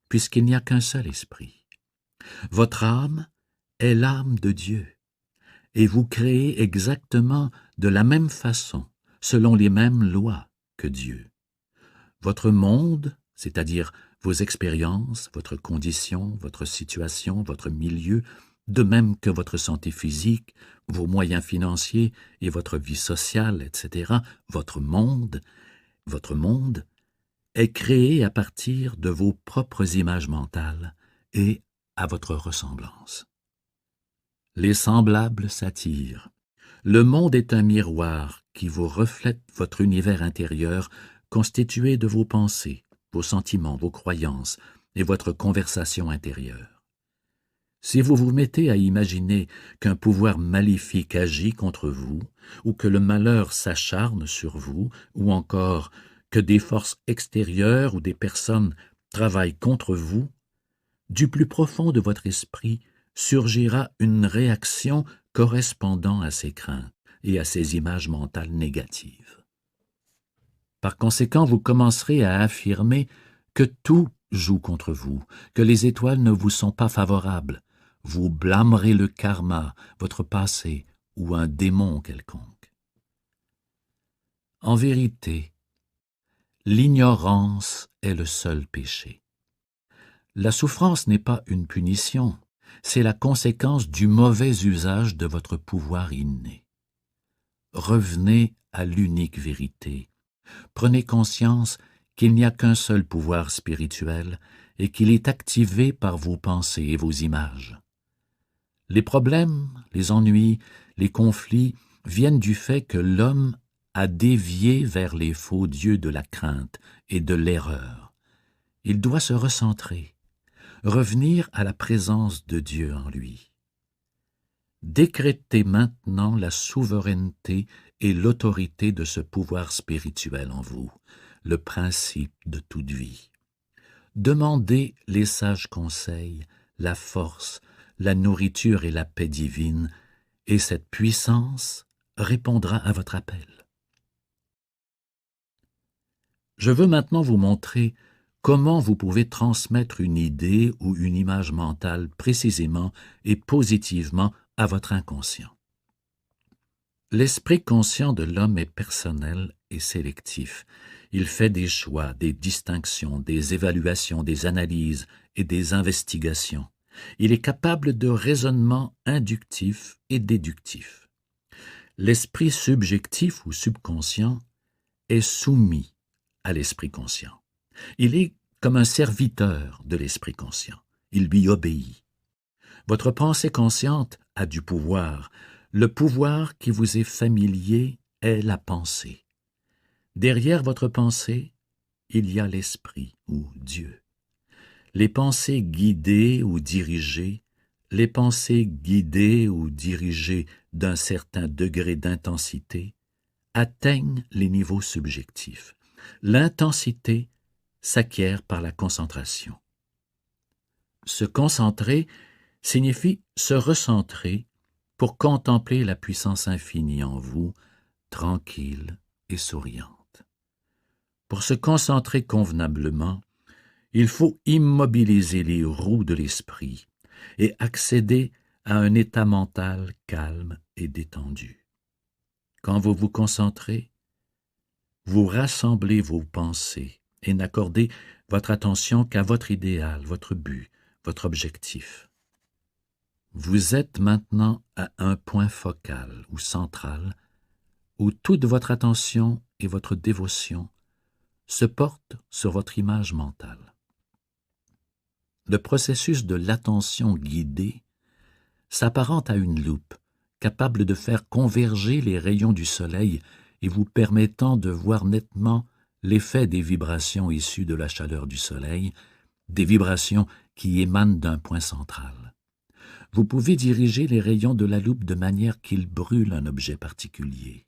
S1: puisqu'il n'y a qu'un seul esprit. Votre âme est l'âme de Dieu, et vous créez exactement de la même façon, selon les mêmes lois que Dieu. Votre monde, c'est-à-dire vos expériences, votre condition, votre situation, votre milieu, de même que votre santé physique, vos moyens financiers et votre vie sociale, etc., votre monde est créé à partir de vos propres images mentales et à votre ressemblance. Les semblables s'attirent. Le monde est un miroir qui vous reflète votre univers intérieur constitué de vos pensées, vos sentiments, vos croyances et votre conversation intérieure. Si vous vous mettez à imaginer qu'un pouvoir maléfique agit contre vous, ou que le malheur s'acharne sur vous, ou encore que des forces extérieures ou des personnes travaillent contre vous, du plus profond de votre esprit surgira une réaction correspondant à ces craintes et à ces images mentales négatives. Par conséquent, vous commencerez à affirmer que tout joue contre vous, que les étoiles ne vous sont pas favorables. Vous blâmerez le karma, votre passé ou un démon quelconque. En vérité, l'ignorance est le seul péché. La souffrance n'est pas une punition, c'est la conséquence du mauvais usage de votre pouvoir inné. Revenez à l'unique vérité. Prenez conscience qu'il n'y a qu'un seul pouvoir spirituel et qu'il est activé par vos pensées et vos images. Les problèmes, les ennuis, les conflits viennent du fait que l'homme a dévié vers les faux dieux de la crainte et de l'erreur. Il doit se recentrer, revenir à la présence de Dieu en lui. Décrétez maintenant la souveraineté et l'autorité de ce pouvoir spirituel en vous, le principe de toute vie. Demandez les sages conseils, la force, la nourriture et la paix divine, et cette puissance répondra à votre appel. Je veux maintenant vous montrer comment vous pouvez transmettre une idée ou une image mentale précisément et positivement à votre inconscient. L'esprit conscient de l'homme est personnel et sélectif. Il fait des choix, des distinctions, des évaluations, des analyses et des investigations. Il est capable de raisonnement inductif et déductif. L'esprit subjectif ou subconscient est soumis à l'esprit conscient. Il est comme un serviteur de l'esprit conscient. Il lui obéit. Votre pensée consciente a du pouvoir. Le pouvoir qui vous est familier est la pensée. Derrière votre pensée, il y a l'esprit ou Dieu. Les pensées guidées ou dirigées d'un certain degré d'intensité atteignent les niveaux subjectifs. L'intensité s'acquiert par la concentration. Se concentrer signifie se recentrer pour contempler la puissance infinie en vous, tranquille et souriante. Pour se concentrer convenablement, il faut immobiliser les roues de l'esprit et accéder à un état mental calme et détendu. Quand vous vous concentrez, vous rassemblez vos pensées et n'accordez votre attention qu'à votre idéal, votre but, votre objectif. Vous êtes maintenant à un point focal ou central où toute votre attention et votre dévotion se portent sur votre image mentale. Le processus de l'attention guidée s'apparente à une loupe capable de faire converger les rayons du soleil et vous permettant de voir nettement l'effet des vibrations issues de la chaleur du soleil, des vibrations qui émanent d'un point central. Vous pouvez diriger les rayons de la loupe de manière qu'ils brûlent un objet particulier.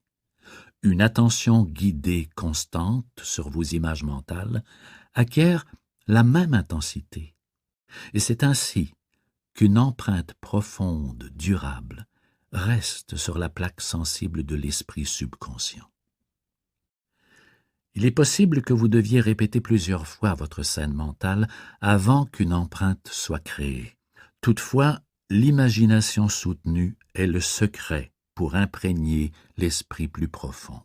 S1: une attention guidée constante sur vos images mentales acquiert la même intensité. Et c'est ainsi qu'une empreinte profonde, durable, reste sur la plaque sensible de l'esprit subconscient. Il est possible que vous deviez répéter plusieurs fois votre scène mentale avant qu'une empreinte soit créée. Toutefois, l'imagination soutenue est le secret pour imprégner l'esprit plus profond.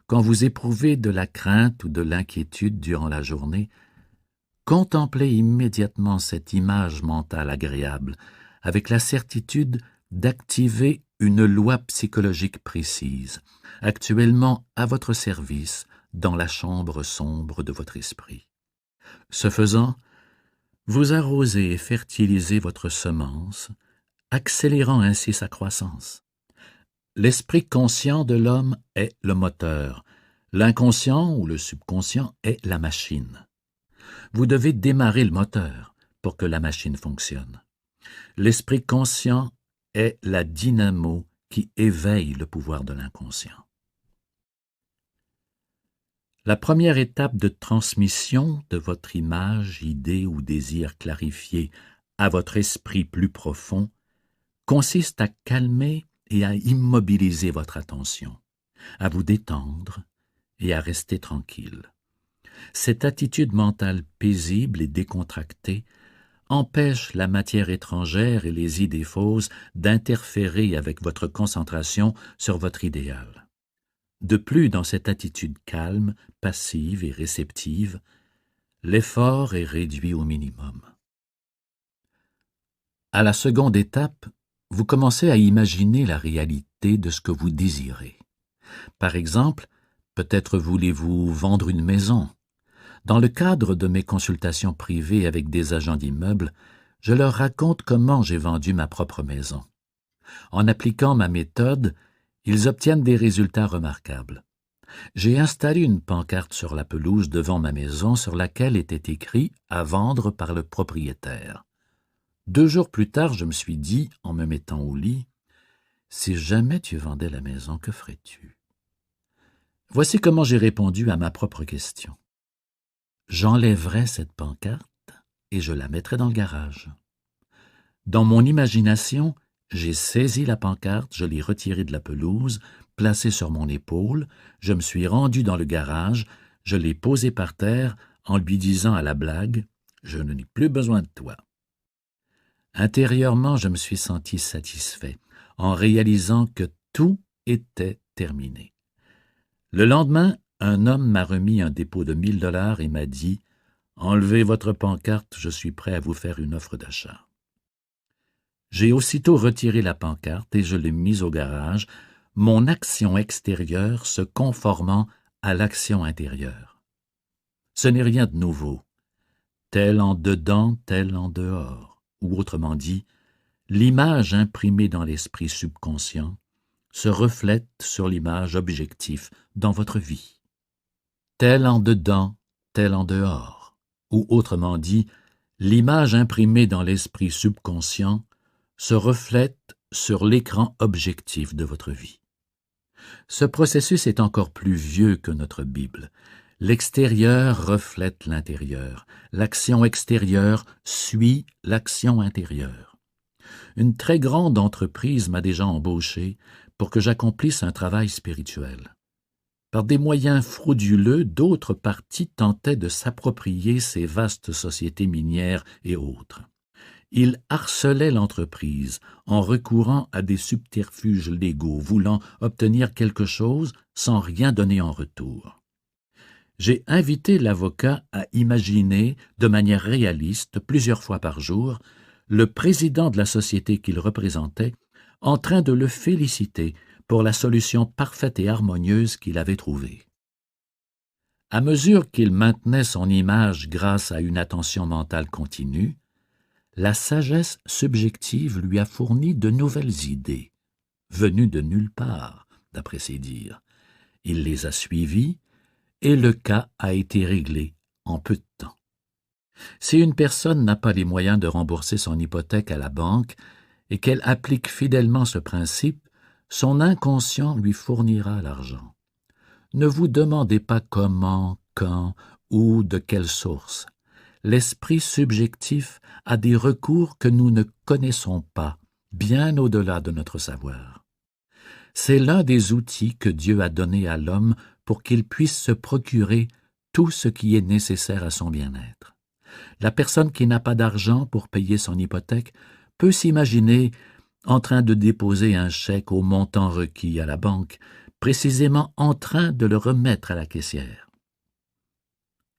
S1: Quand vous éprouvez de la crainte ou de l'inquiétude durant la journée, contemplez immédiatement cette image mentale agréable avec la certitude d'activer une loi psychologique précise, actuellement à votre service dans la chambre sombre de votre esprit. Ce faisant, vous arrosez et fertilisez votre semence, accélérant ainsi sa croissance. L'esprit conscient de l'homme est le moteur, l'inconscient ou le subconscient est la machine. Vous devez démarrer le moteur pour que la machine fonctionne. L'esprit conscient est la dynamo qui éveille le pouvoir de l'inconscient. La première étape de transmission de votre image, idée ou désir clarifié à votre esprit plus profond consiste à calmer et à immobiliser votre attention, à vous détendre et à rester tranquille. Cette attitude mentale paisible et décontractée empêche la matière étrangère et les idées fausses d'interférer avec votre concentration sur votre idéal. De plus, dans cette attitude calme, passive et réceptive, l'effort est réduit au minimum. À la seconde étape, vous commencez à imaginer la réalité de ce que vous désirez. Par exemple, peut-être voulez-vous vendre une maison. Dans le cadre de mes consultations privées avec des agents d'immeubles, je leur raconte comment j'ai vendu ma propre maison. En appliquant ma méthode, ils obtiennent des résultats remarquables. J'ai installé une pancarte sur la pelouse devant ma maison sur laquelle était écrit « À vendre par le propriétaire ». 2 jours plus tard, je me suis dit, en me mettant au lit, « Si jamais tu vendais la maison, que ferais-tu » Voici comment j'ai répondu à ma propre question. J'enlèverais cette pancarte et je la mettrais dans le garage. Dans mon imagination, j'ai saisi la pancarte, je l'ai retirée de la pelouse, placée sur mon épaule, je me suis rendu dans le garage, je l'ai posée par terre en lui disant à la blague « Je n'ai plus besoin de toi ». Intérieurement, je me suis senti satisfait en réalisant que tout était terminé. Le lendemain, un homme m'a remis un dépôt de 1 000 $ et m'a dit « Enlevez votre pancarte, je suis prêt à vous faire une offre d'achat. » J'ai aussitôt retiré la pancarte et je l'ai mise au garage, mon action extérieure se conformant à l'action intérieure. Ce n'est rien de nouveau. Tel en dedans, tel en dehors. Ou autrement dit, l'image imprimée dans l'esprit subconscient se reflète sur l'image objective dans votre vie. Tel en dedans, tel en dehors. Ou autrement dit, l'image imprimée dans l'esprit subconscient se reflète sur l'écran objectif de votre vie. Ce processus est encore plus vieux que notre Bible. L'extérieur reflète l'intérieur. L'action extérieure suit l'action intérieure. Une très grande entreprise m'a déjà embauché pour que j'accomplisse un travail spirituel. Par des moyens frauduleux, d'autres parties tentaient de s'approprier ces vastes sociétés minières et autres. Ils harcelaient l'entreprise en recourant à des subterfuges légaux, voulant obtenir quelque chose sans rien donner en retour. J'ai invité l'avocat à imaginer, de manière réaliste, plusieurs fois par jour, le président de la société qu'il représentait en train de le féliciter pour la solution parfaite et harmonieuse qu'il avait trouvée. À mesure qu'il maintenait son image grâce à une attention mentale continue, la sagesse subjective lui a fourni de nouvelles idées, venues de nulle part, d'après ses dires. Il les a suivies et le cas a été réglé en peu de temps. Si une personne n'a pas les moyens de rembourser son hypothèque à la banque et qu'elle applique fidèlement ce principe, son inconscient lui fournira l'argent. Ne vous demandez pas comment, quand ou de quelle source. L'esprit subjectif a des recours que nous ne connaissons pas, bien au-delà de notre savoir. C'est l'un des outils que Dieu a donné à l'homme pour qu'il puisse se procurer tout ce qui est nécessaire à son bien-être. La personne qui n'a pas d'argent pour payer son hypothèque peut s'imaginer en train de déposer un chèque au montant requis à la banque, précisément en train de le remettre à la caissière.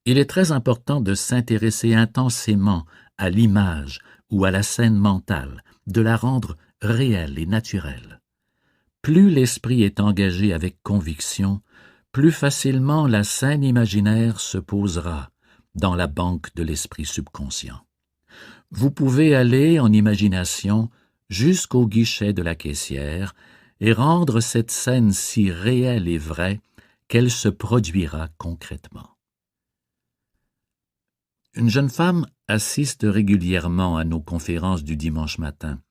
S1: Il est très important de s'intéresser intensément à l'image ou à la scène mentale, de la rendre réelle et naturelle. Plus l'esprit est engagé avec conviction, plus facilement la scène imaginaire se posera dans la banque de l'esprit subconscient. Vous pouvez aller en imagination jusqu'au guichet de la caissière et rendre cette scène si réelle et vraie qu'elle se produira concrètement. Une jeune femme assiste régulièrement à nos conférences du dimanche matin.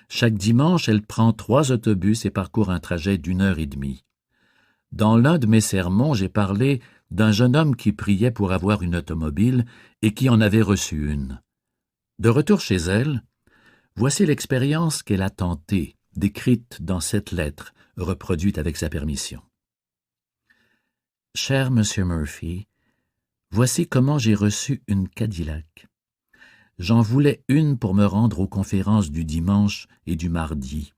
S1: Chaque dimanche, elle prend 3 autobus et parcourt un trajet d'1 heure et demie. Dans l'un de mes sermons, j'ai parlé d'un jeune homme qui priait pour avoir une automobile et qui en avait reçu une. De retour chez elle, voici l'expérience qu'elle a tentée, décrite dans cette lettre, reproduite avec sa permission. « Cher Monsieur Murphy, voici comment j'ai reçu une Cadillac. J'en voulais une pour me rendre aux conférences du dimanche et du mardi.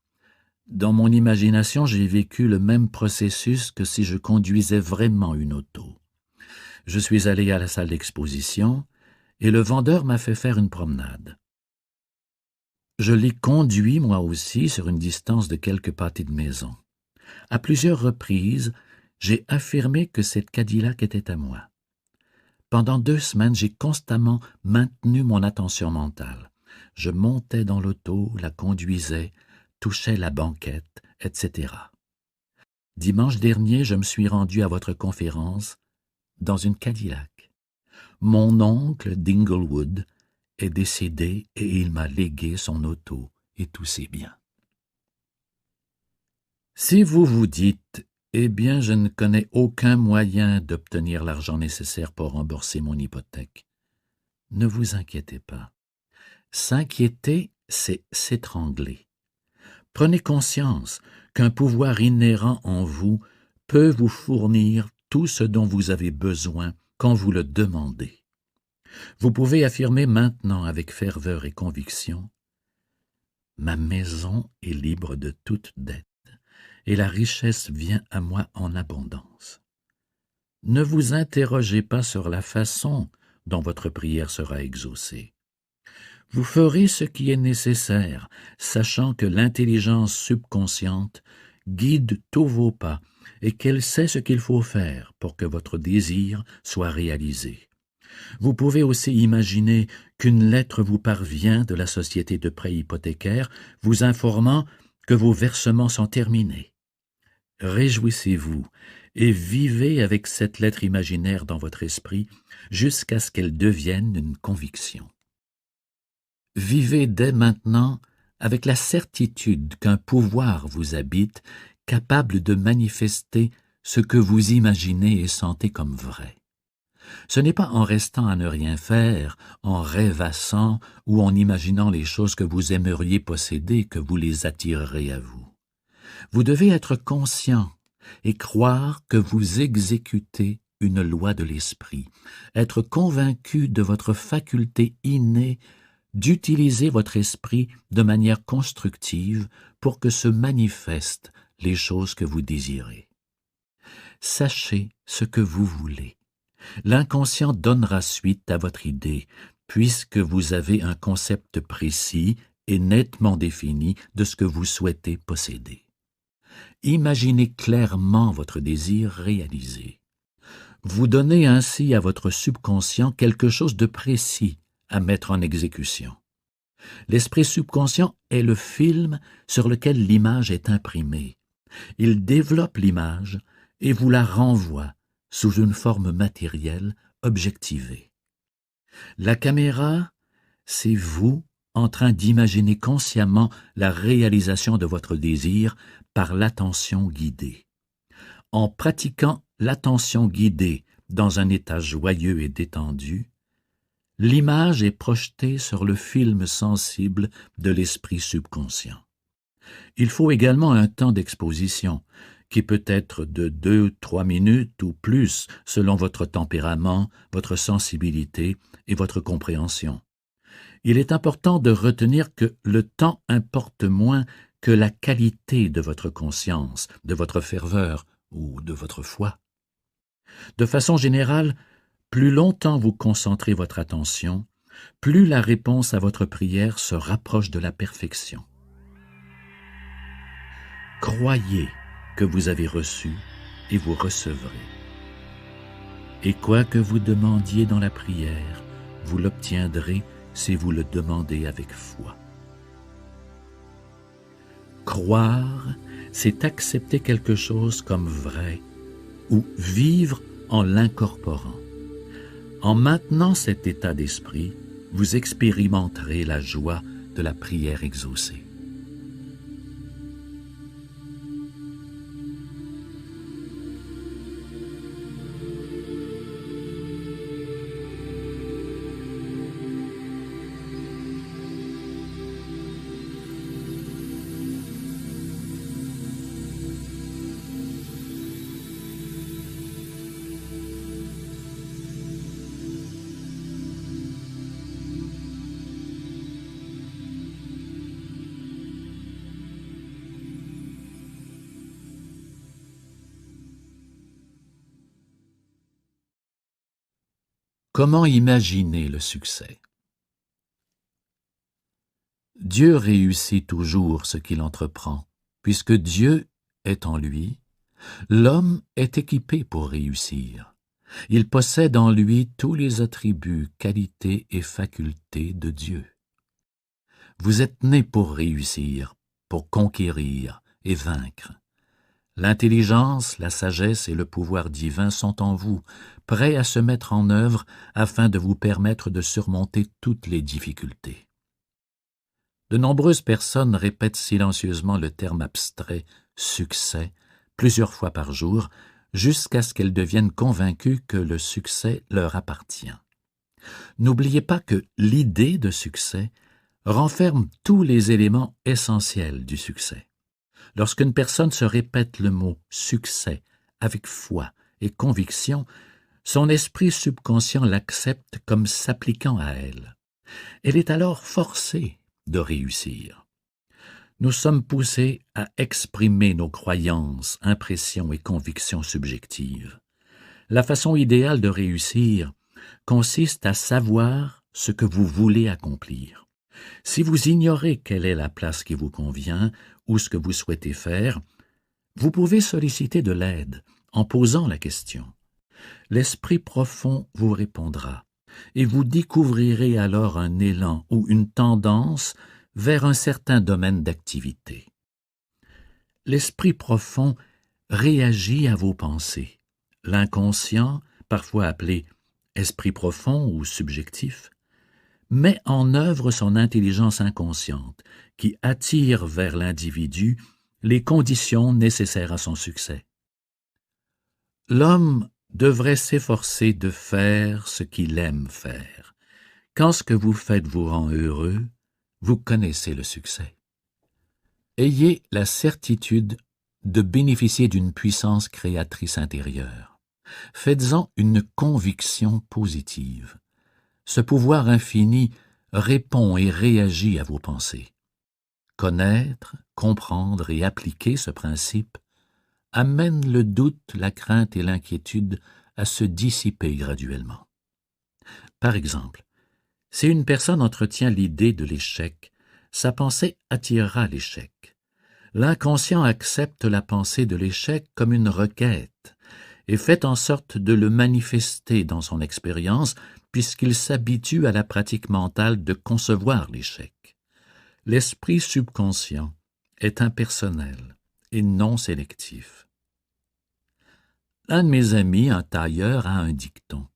S1: Dans mon imagination, j'ai vécu le même processus que si je conduisais vraiment une auto. Je suis allé à la salle d'exposition et le vendeur m'a fait faire une promenade. Je l'ai conduit moi aussi sur une distance de quelques pâtés de maison. À plusieurs reprises, j'ai affirmé que cette Cadillac était à moi. Pendant 2 semaines, j'ai constamment maintenu mon attention mentale. Je montais dans l'auto, la conduisais, touchais la banquette, etc. Dimanche dernier, je me suis rendu à votre conférence dans une Cadillac. Mon oncle d'Inglewood est décédé et il m'a légué son auto et tous ses biens. Si vous vous dites « Eh bien, je ne connais aucun moyen d'obtenir l'argent nécessaire pour rembourser mon hypothèque », ne vous inquiétez pas. S'inquiéter, c'est s'étrangler. Prenez conscience qu'un pouvoir inhérent en vous peut vous fournir tout ce dont vous avez besoin quand vous le demandez. Vous pouvez affirmer maintenant avec ferveur et conviction « Ma maison est libre de toute dette. Et la richesse vient à moi en abondance. » Ne vous interrogez pas sur la façon dont votre prière sera exaucée. Vous ferez ce qui est nécessaire, sachant que l'intelligence subconsciente guide tous vos pas et qu'elle sait ce qu'il faut faire pour que votre désir soit réalisé. Vous pouvez aussi imaginer qu'une lettre vous parvient de la société de prêt hypothécaire vous informant que vos versements sont terminés. Réjouissez-vous et vivez avec cette lettre imaginaire dans votre esprit jusqu'à ce qu'elle devienne une conviction. Vivez dès maintenant avec la certitude qu'un pouvoir vous habite, capable de manifester ce que vous imaginez et sentez comme vrai. Ce n'est pas en restant à ne rien faire, en rêvassant ou en imaginant les choses que vous aimeriez posséder que vous les attirerez à vous. Vous devez être conscient et croire que vous exécutez une loi de l'esprit, être convaincu de votre faculté innée d'utiliser votre esprit de manière constructive pour que se manifestent les choses que vous désirez. Sachez ce que vous voulez. L'inconscient donnera suite à votre idée, puisque vous avez un concept précis et nettement défini de ce que vous souhaitez posséder. Imaginez clairement votre désir réalisé. Vous donnez ainsi à votre subconscient quelque chose de précis à mettre en exécution. L'esprit subconscient est le film sur lequel l'image est imprimée. Il développe l'image et vous la renvoie sous une forme matérielle objectivée. La caméra, c'est vous en train d'imaginer consciemment la réalisation de votre désir par l'attention guidée. En pratiquant l'attention guidée dans un état joyeux et détendu, l'image est projetée sur le film sensible de l'esprit subconscient. Il faut également un temps d'exposition, qui peut être de 2-3 minutes ou plus selon votre tempérament, votre sensibilité et votre compréhension. Il est important de retenir que le temps importe moins que la qualité de votre conscience, de votre ferveur ou de votre foi. De façon générale, plus longtemps vous concentrez votre attention, plus la réponse à votre prière se rapproche de la perfection. Croyez que vous avez reçu et vous recevrez. Et quoi que vous demandiez dans la prière, vous l'obtiendrez si vous le demandez avec foi. Croire, c'est accepter quelque chose comme vrai ou vivre en l'incorporant. En maintenant cet état d'esprit, vous expérimenterez la joie de la prière exaucée. Comment imaginer le succès? Dieu réussit toujours ce qu'il entreprend, puisque Dieu est en lui. L'homme est équipé pour réussir. Il possède en lui tous les attributs, qualités et facultés de Dieu. Vous êtes né pour réussir, pour conquérir et vaincre. L'intelligence, la sagesse et le pouvoir divin sont en vous, prêts à se mettre en œuvre afin de vous permettre de surmonter toutes les difficultés. De nombreuses personnes répètent silencieusement le terme abstrait « succès » plusieurs fois par jour, jusqu'à ce qu'elles deviennent convaincues que le succès leur appartient. N'oubliez pas que l'idée de succès renferme tous les éléments essentiels du succès. Lorsqu'une personne se répète le mot « succès » avec foi et conviction, son esprit subconscient l'accepte comme s'appliquant à elle. Elle est alors forcée de réussir. Nous sommes poussés à exprimer nos croyances, impressions et convictions subjectives. La façon idéale de réussir consiste à savoir ce que vous voulez accomplir. Si vous ignorez quelle est la place qui vous convient ou ce que vous souhaitez faire, vous pouvez solliciter de l'aide en posant la question. L'esprit profond vous répondra et vous découvrirez alors un élan ou une tendance vers un certain domaine d'activité. L'esprit profond réagit à vos pensées. L'inconscient, parfois appelé esprit profond ou subjectif, met en œuvre son intelligence inconsciente qui attire vers l'individu les conditions nécessaires à son succès. L'homme devrait s'efforcer de faire ce qu'il aime faire. Quand ce que vous faites vous rend heureux, vous connaissez le succès. Ayez la certitude de bénéficier d'une puissance créatrice intérieure. Faites-en une conviction positive. Ce pouvoir infini répond et réagit à vos pensées. Connaître, comprendre et appliquer ce principe amène le doute, la crainte et l'inquiétude à se dissiper graduellement. Par exemple, si une personne entretient l'idée de l'échec, sa pensée attirera l'échec. L'inconscient accepte la pensée de l'échec comme une requête et fait en sorte de le manifester dans son expérience puisqu'il s'habitue à la pratique mentale de concevoir l'échec. L'esprit subconscient est impersonnel et non sélectif. Un de mes amis, un tailleur, a un dicton.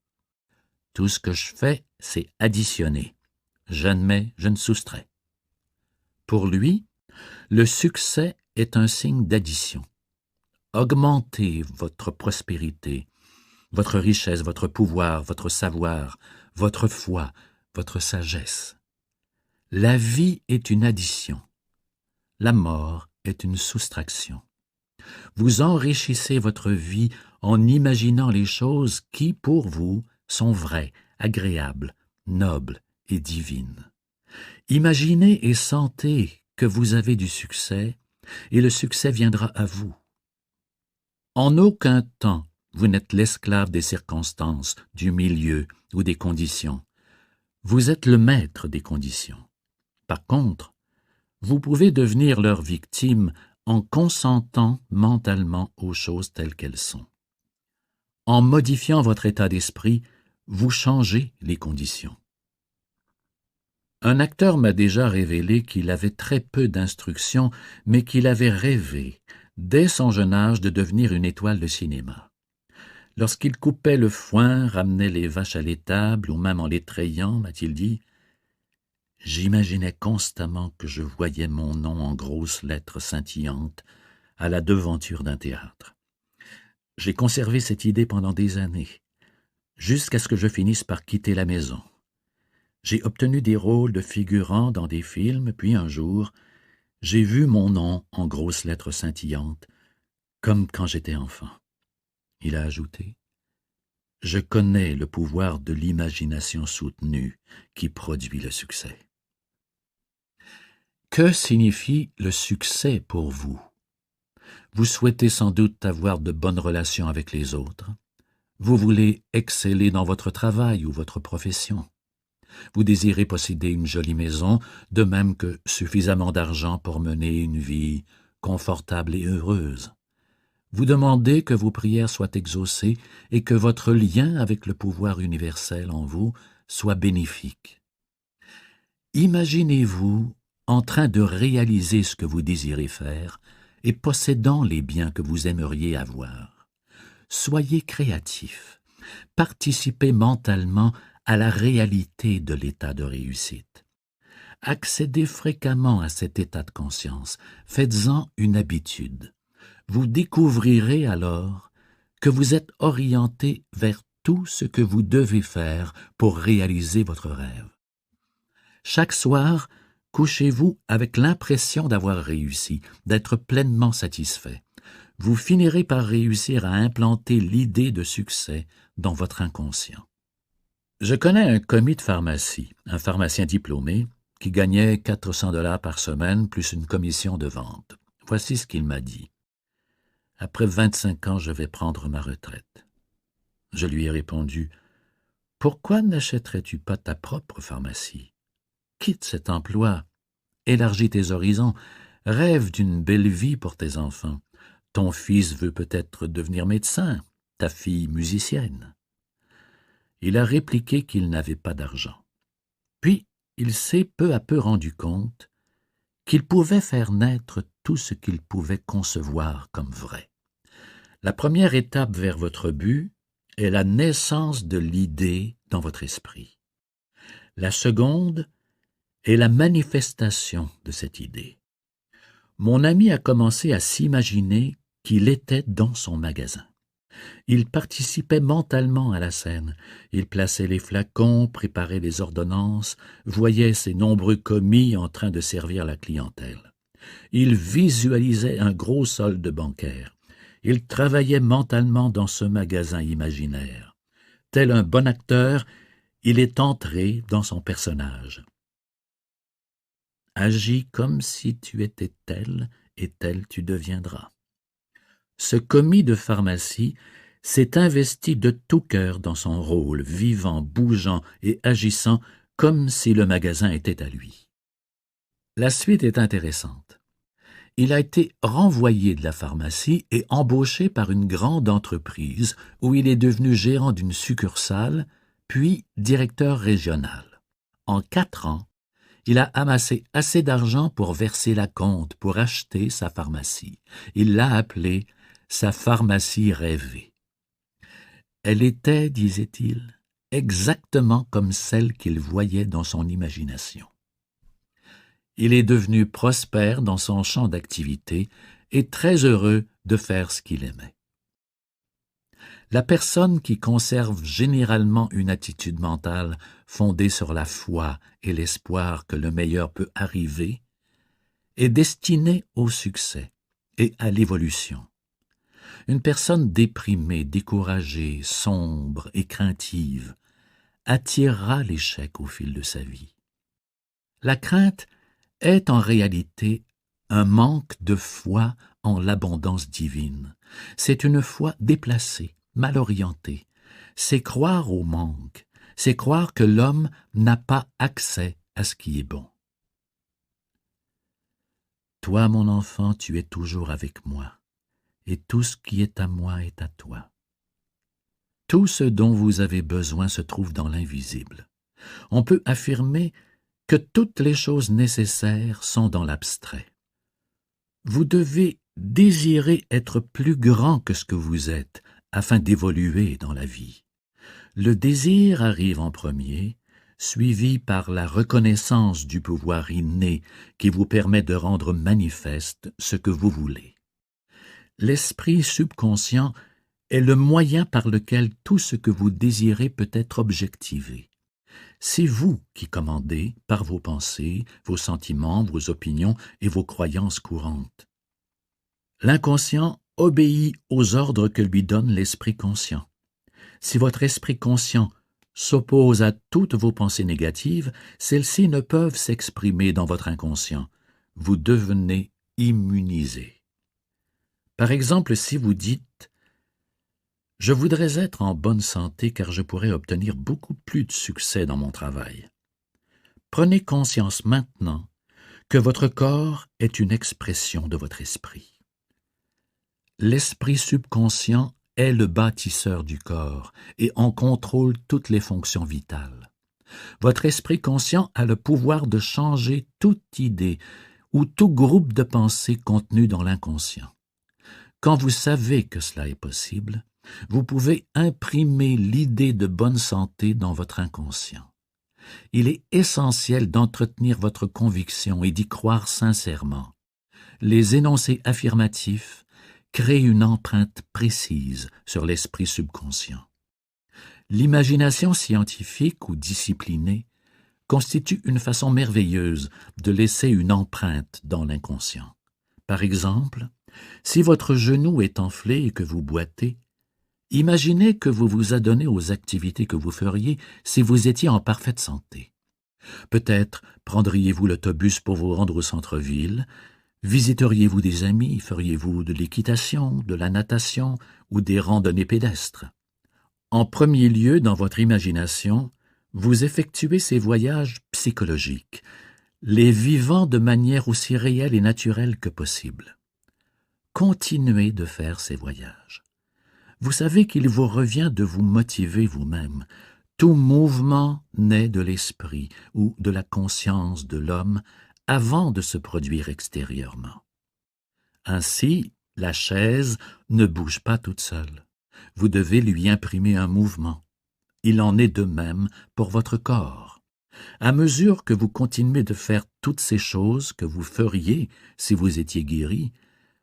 S1: « Tout ce que je fais, c'est additionner. J'admets, je ne soustrais. » Pour lui, le succès est un signe d'addition. Augmentez votre prospérité, votre richesse, votre pouvoir, votre savoir, votre foi, votre sagesse. La vie est une addition. La mort est une soustraction. Vous enrichissez votre vie en imaginant les choses qui, pour vous, sont vraies, agréables, nobles et divines. Imaginez et sentez que vous avez du succès, et le succès viendra à vous. En aucun temps, vous n'êtes l'esclave des circonstances, du milieu ou des conditions. Vous êtes le maître des conditions. Par contre, vous pouvez devenir leur victime en consentant mentalement aux choses telles qu'elles sont. En modifiant votre état d'esprit, vous changez les conditions. Un acteur m'a déjà révélé qu'il avait très peu d'instruction, mais qu'il avait rêvé, dès son jeune âge, de devenir une étoile de cinéma. Lorsqu'il coupait le foin, ramenait les vaches à l'étable, ou même en les trayant, m'a-t-il dit, j'imaginais constamment que je voyais mon nom en grosses lettres scintillantes à la devanture d'un théâtre. J'ai conservé cette idée pendant des années, jusqu'à ce que je finisse par quitter la maison. J'ai obtenu des rôles de figurants dans des films, puis un jour, j'ai vu mon nom en grosses lettres scintillantes, comme quand j'étais enfant. Il a ajouté, « Je connais le pouvoir de l'imagination soutenue qui produit le succès. » Que signifie le succès pour vous? Vous souhaitez sans doute avoir de bonnes relations avec les autres. Vous voulez exceller dans votre travail ou votre profession. Vous désirez posséder une jolie maison, de même que suffisamment d'argent pour mener une vie confortable et heureuse. Vous demandez que vos prières soient exaucées et que votre lien avec le pouvoir universel en vous soit bénéfique. Imaginez-vous en train de réaliser ce que vous désirez faire et possédant les biens que vous aimeriez avoir. Soyez créatif, participez mentalement à la réalité de l'état de réussite. Accédez fréquemment à cet état de conscience, faites-en une habitude. Vous découvrirez alors que vous êtes orienté vers tout ce que vous devez faire pour réaliser votre rêve. Chaque soir, couchez-vous avec l'impression d'avoir réussi, d'être pleinement satisfait. Vous finirez par réussir à implanter l'idée de succès dans votre inconscient. Je connais un commis de pharmacie, un pharmacien diplômé, qui gagnait 400 $ par semaine plus une commission de vente. Voici ce qu'il m'a dit. « Après 25 ans, je vais prendre ma retraite. » Je lui ai répondu, « Pourquoi n'achèterais-tu pas ta propre pharmacie? Quitte cet emploi, élargis tes horizons, rêve d'une belle vie pour tes enfants. Ton fils veut peut-être devenir médecin, ta fille musicienne. » Il a répliqué qu'il n'avait pas d'argent. Puis, il s'est peu à peu rendu compte qu'il pouvait faire naître tout ce qu'il pouvait concevoir comme vrai. La première étape vers votre but est la naissance de l'idée dans votre esprit. La seconde est la manifestation de cette idée. Mon ami a commencé à s'imaginer qu'il était dans son magasin. Il participait mentalement à la scène. Il plaçait les flacons, préparait les ordonnances, voyait ses nombreux commis en train de servir la clientèle. Il visualisait un gros solde bancaire. Il travaillait mentalement dans ce magasin imaginaire. Tel un bon acteur, il est entré dans son personnage. Agis comme si tu étais tel et tel tu deviendras. Ce commis de pharmacie s'est investi de tout cœur dans son rôle, vivant, bougeant et agissant comme si le magasin était à lui. La suite est intéressante. Il a été renvoyé de la pharmacie et embauché par une grande entreprise où il est devenu gérant d'une succursale, puis directeur régional. En 4 ans, il a amassé assez d'argent pour verser l'acompte, pour acheter sa pharmacie. Il l'a appelée sa pharmacie rêvée. Elle était, disait-il, exactement comme celle qu'il voyait dans son imagination. Il est devenu prospère dans son champ d'activité et très heureux de faire ce qu'il aimait. La personne qui conserve généralement une attitude mentale fondée sur la foi et l'espoir que le meilleur peut arriver est destinée au succès et à l'évolution. Une personne déprimée, découragée, sombre et craintive attirera l'échec au fil de sa vie. La crainte est en réalité un manque de foi en l'abondance divine. C'est une foi déplacée, mal orientée. C'est croire au manque, c'est croire que l'homme n'a pas accès à ce qui est bon. Toi, mon enfant, tu es toujours avec moi, et tout ce qui est à moi est à toi. Tout ce dont vous avez besoin se trouve dans l'invisible. On peut affirmer que toutes les choses nécessaires sont dans l'abstrait. Vous devez désirer être plus grand que ce que vous êtes afin d'évoluer dans la vie. Le désir arrive en premier, suivi par la reconnaissance du pouvoir inné qui vous permet de rendre manifeste ce que vous voulez. L'esprit subconscient est le moyen par lequel tout ce que vous désirez peut être objectivé. C'est vous qui commandez par vos pensées, vos sentiments, vos opinions et vos croyances courantes. L'inconscient obéit aux ordres que lui donne l'esprit conscient. Si votre esprit conscient s'oppose à toutes vos pensées négatives, celles-ci ne peuvent s'exprimer dans votre inconscient. Vous devenez immunisé. Par exemple, si vous dites « Je voudrais être en bonne santé car je pourrais obtenir beaucoup plus de succès dans mon travail », prenez conscience maintenant que votre corps est une expression de votre esprit. L'esprit subconscient est le bâtisseur du corps et en contrôle toutes les fonctions vitales. Votre esprit conscient a le pouvoir de changer toute idée ou tout groupe de pensées contenu dans l'inconscient. Quand vous savez que cela est possible, vous pouvez imprimer l'idée de bonne santé dans votre inconscient. Il est essentiel d'entretenir votre conviction et d'y croire sincèrement. Les énoncés affirmatifs créent une empreinte précise sur l'esprit subconscient. L'imagination scientifique ou disciplinée constitue une façon merveilleuse de laisser une empreinte dans l'inconscient. Par exemple, si votre genou est enflé et que vous boitez, imaginez que vous vous adonnez aux activités que vous feriez si vous étiez en parfaite santé. Peut-être prendriez-vous l'autobus pour vous rendre au centre-ville, visiteriez-vous des amis, feriez-vous de l'équitation, de la natation ou des randonnées pédestres. En premier lieu, dans votre imagination, vous effectuez ces voyages psychologiques, les vivant de manière aussi réelle et naturelle que possible. Continuez de faire ces voyages. Vous savez qu'il vous revient de vous motiver vous-même. Tout mouvement naît de l'esprit ou de la conscience de l'homme avant de se produire extérieurement. Ainsi, la chaise ne bouge pas toute seule. Vous devez lui imprimer un mouvement. Il en est de même pour votre corps. À mesure que vous continuez de faire toutes ces choses que vous feriez si vous étiez guéri,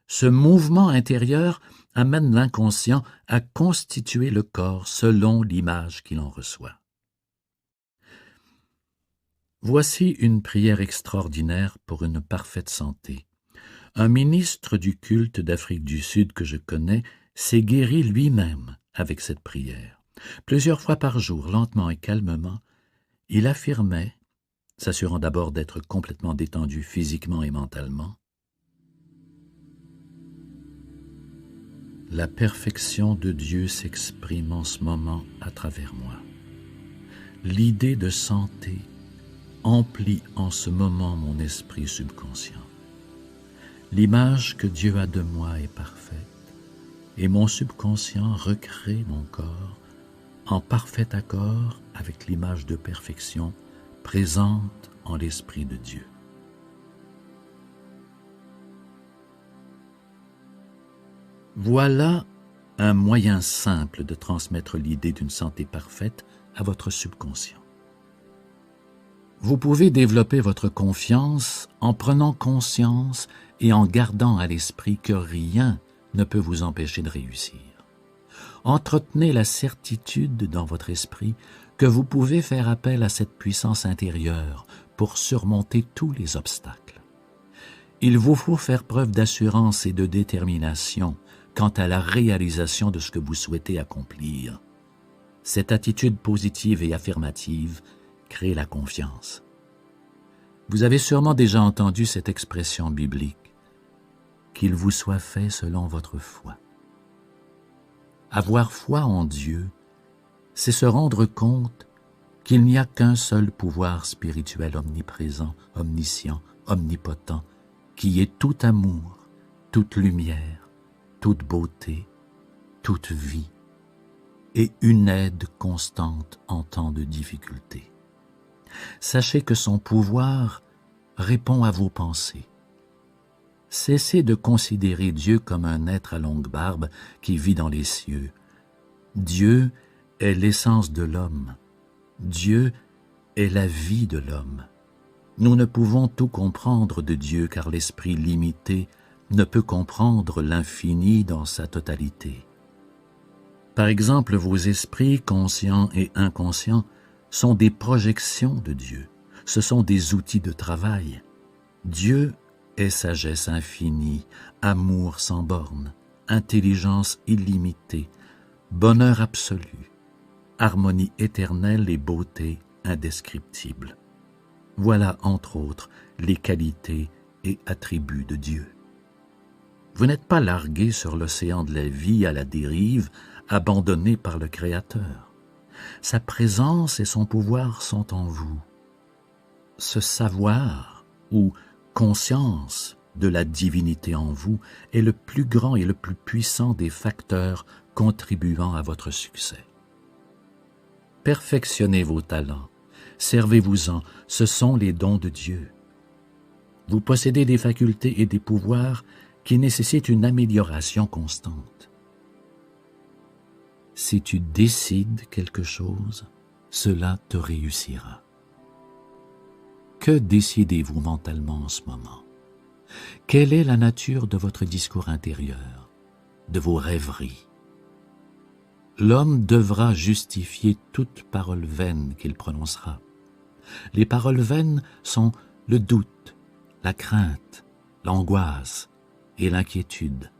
S1: ce mouvement intérieur amène l'inconscient à constituer le corps selon l'image qu'il en reçoit. Voici une prière extraordinaire pour une parfaite santé. Un ministre du culte d'Afrique du Sud que je connais s'est guéri lui-même avec cette prière. Plusieurs fois par jour, lentement et calmement, il affirmait, s'assurant d'abord d'être complètement détendu physiquement et mentalement, « La perfection de Dieu s'exprime en ce moment à travers moi. L'idée de santé emplit en ce moment mon esprit subconscient. L'image que Dieu a de moi est parfaite, et mon subconscient recrée mon corps en parfait accord avec l'image de perfection présente en l'Esprit de Dieu. » Voilà un moyen simple de transmettre l'idée d'une santé parfaite à votre subconscient. Vous pouvez développer votre confiance en prenant conscience et en gardant à l'esprit que rien ne peut vous empêcher de réussir. Entretenez la certitude dans votre esprit que vous pouvez faire appel à cette puissance intérieure pour surmonter tous les obstacles. Il vous faut faire preuve d'assurance et de détermination quant à la réalisation de ce que vous souhaitez accomplir. Cette attitude positive et affirmative crée la confiance. Vous avez sûrement déjà entendu cette expression biblique, « Qu'il vous soit fait selon votre foi ». Avoir foi en Dieu, c'est se rendre compte qu'il n'y a qu'un seul pouvoir spirituel omniprésent, omniscient, omnipotent, qui est tout amour, toute lumière, toute beauté, toute vie, et une aide constante en temps de difficulté. Sachez que son pouvoir répond à vos pensées. Cessez de considérer Dieu comme un être à longue barbe qui vit dans les cieux. Dieu est l'essence de l'homme. Dieu est la vie de l'homme. Nous ne pouvons tout comprendre de Dieu car l'esprit limité ne peut comprendre l'infini dans sa totalité. Par exemple, vos esprits conscients et inconscients sont des projections de Dieu. Ce sont des outils de travail. Dieu est sagesse infinie, amour sans bornes, intelligence illimitée, bonheur absolu, harmonie éternelle et beauté indescriptible. Voilà, entre autres, les qualités et attributs de Dieu. Vous n'êtes pas largué sur l'océan de la vie à la dérive, abandonné par le Créateur. Sa présence et son pouvoir sont en vous. Ce savoir ou conscience de la divinité en vous est le plus grand et le plus puissant des facteurs contribuant à votre succès. Perfectionnez vos talents, servez-vous-en, ce sont les dons de Dieu. Vous possédez des facultés et des pouvoirs qui nécessitent une amélioration constante. Si tu décides quelque chose, cela te réussira. Que décidez-vous mentalement en ce moment? Quelle est la nature de votre discours intérieur, de vos rêveries? L'homme devra justifier toute parole vaine qu'il prononcera. Les paroles vaines sont le doute, la crainte, l'angoisse et l'inquiétude.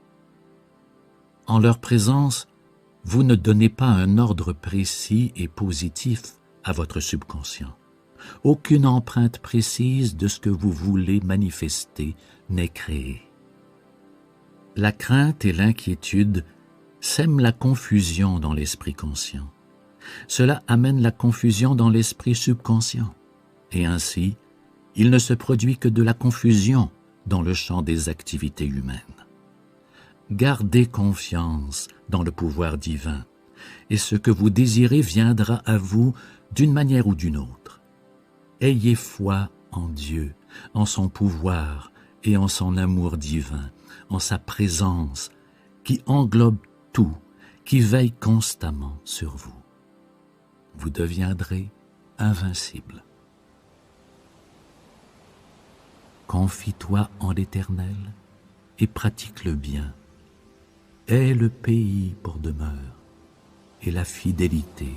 S1: En leur présence, vous ne donnez pas un ordre précis et positif à votre subconscient. Aucune empreinte précise de ce que vous voulez manifester n'est créée. La crainte et l'inquiétude sèment la confusion dans l'esprit conscient. Cela amène la confusion dans l'esprit subconscient. Et ainsi, il ne se produit que de la confusion dans le champ des activités humaines. Gardez confiance dans le pouvoir divin, et ce que vous désirez viendra à vous d'une manière ou d'une autre. Ayez foi en Dieu, en son pouvoir et en son amour divin, en sa présence qui englobe tout, qui veille constamment sur vous. Vous deviendrez invincible. Confie-toi en l'Éternel et pratique le bien. Aie le pays pour demeure et la fidélité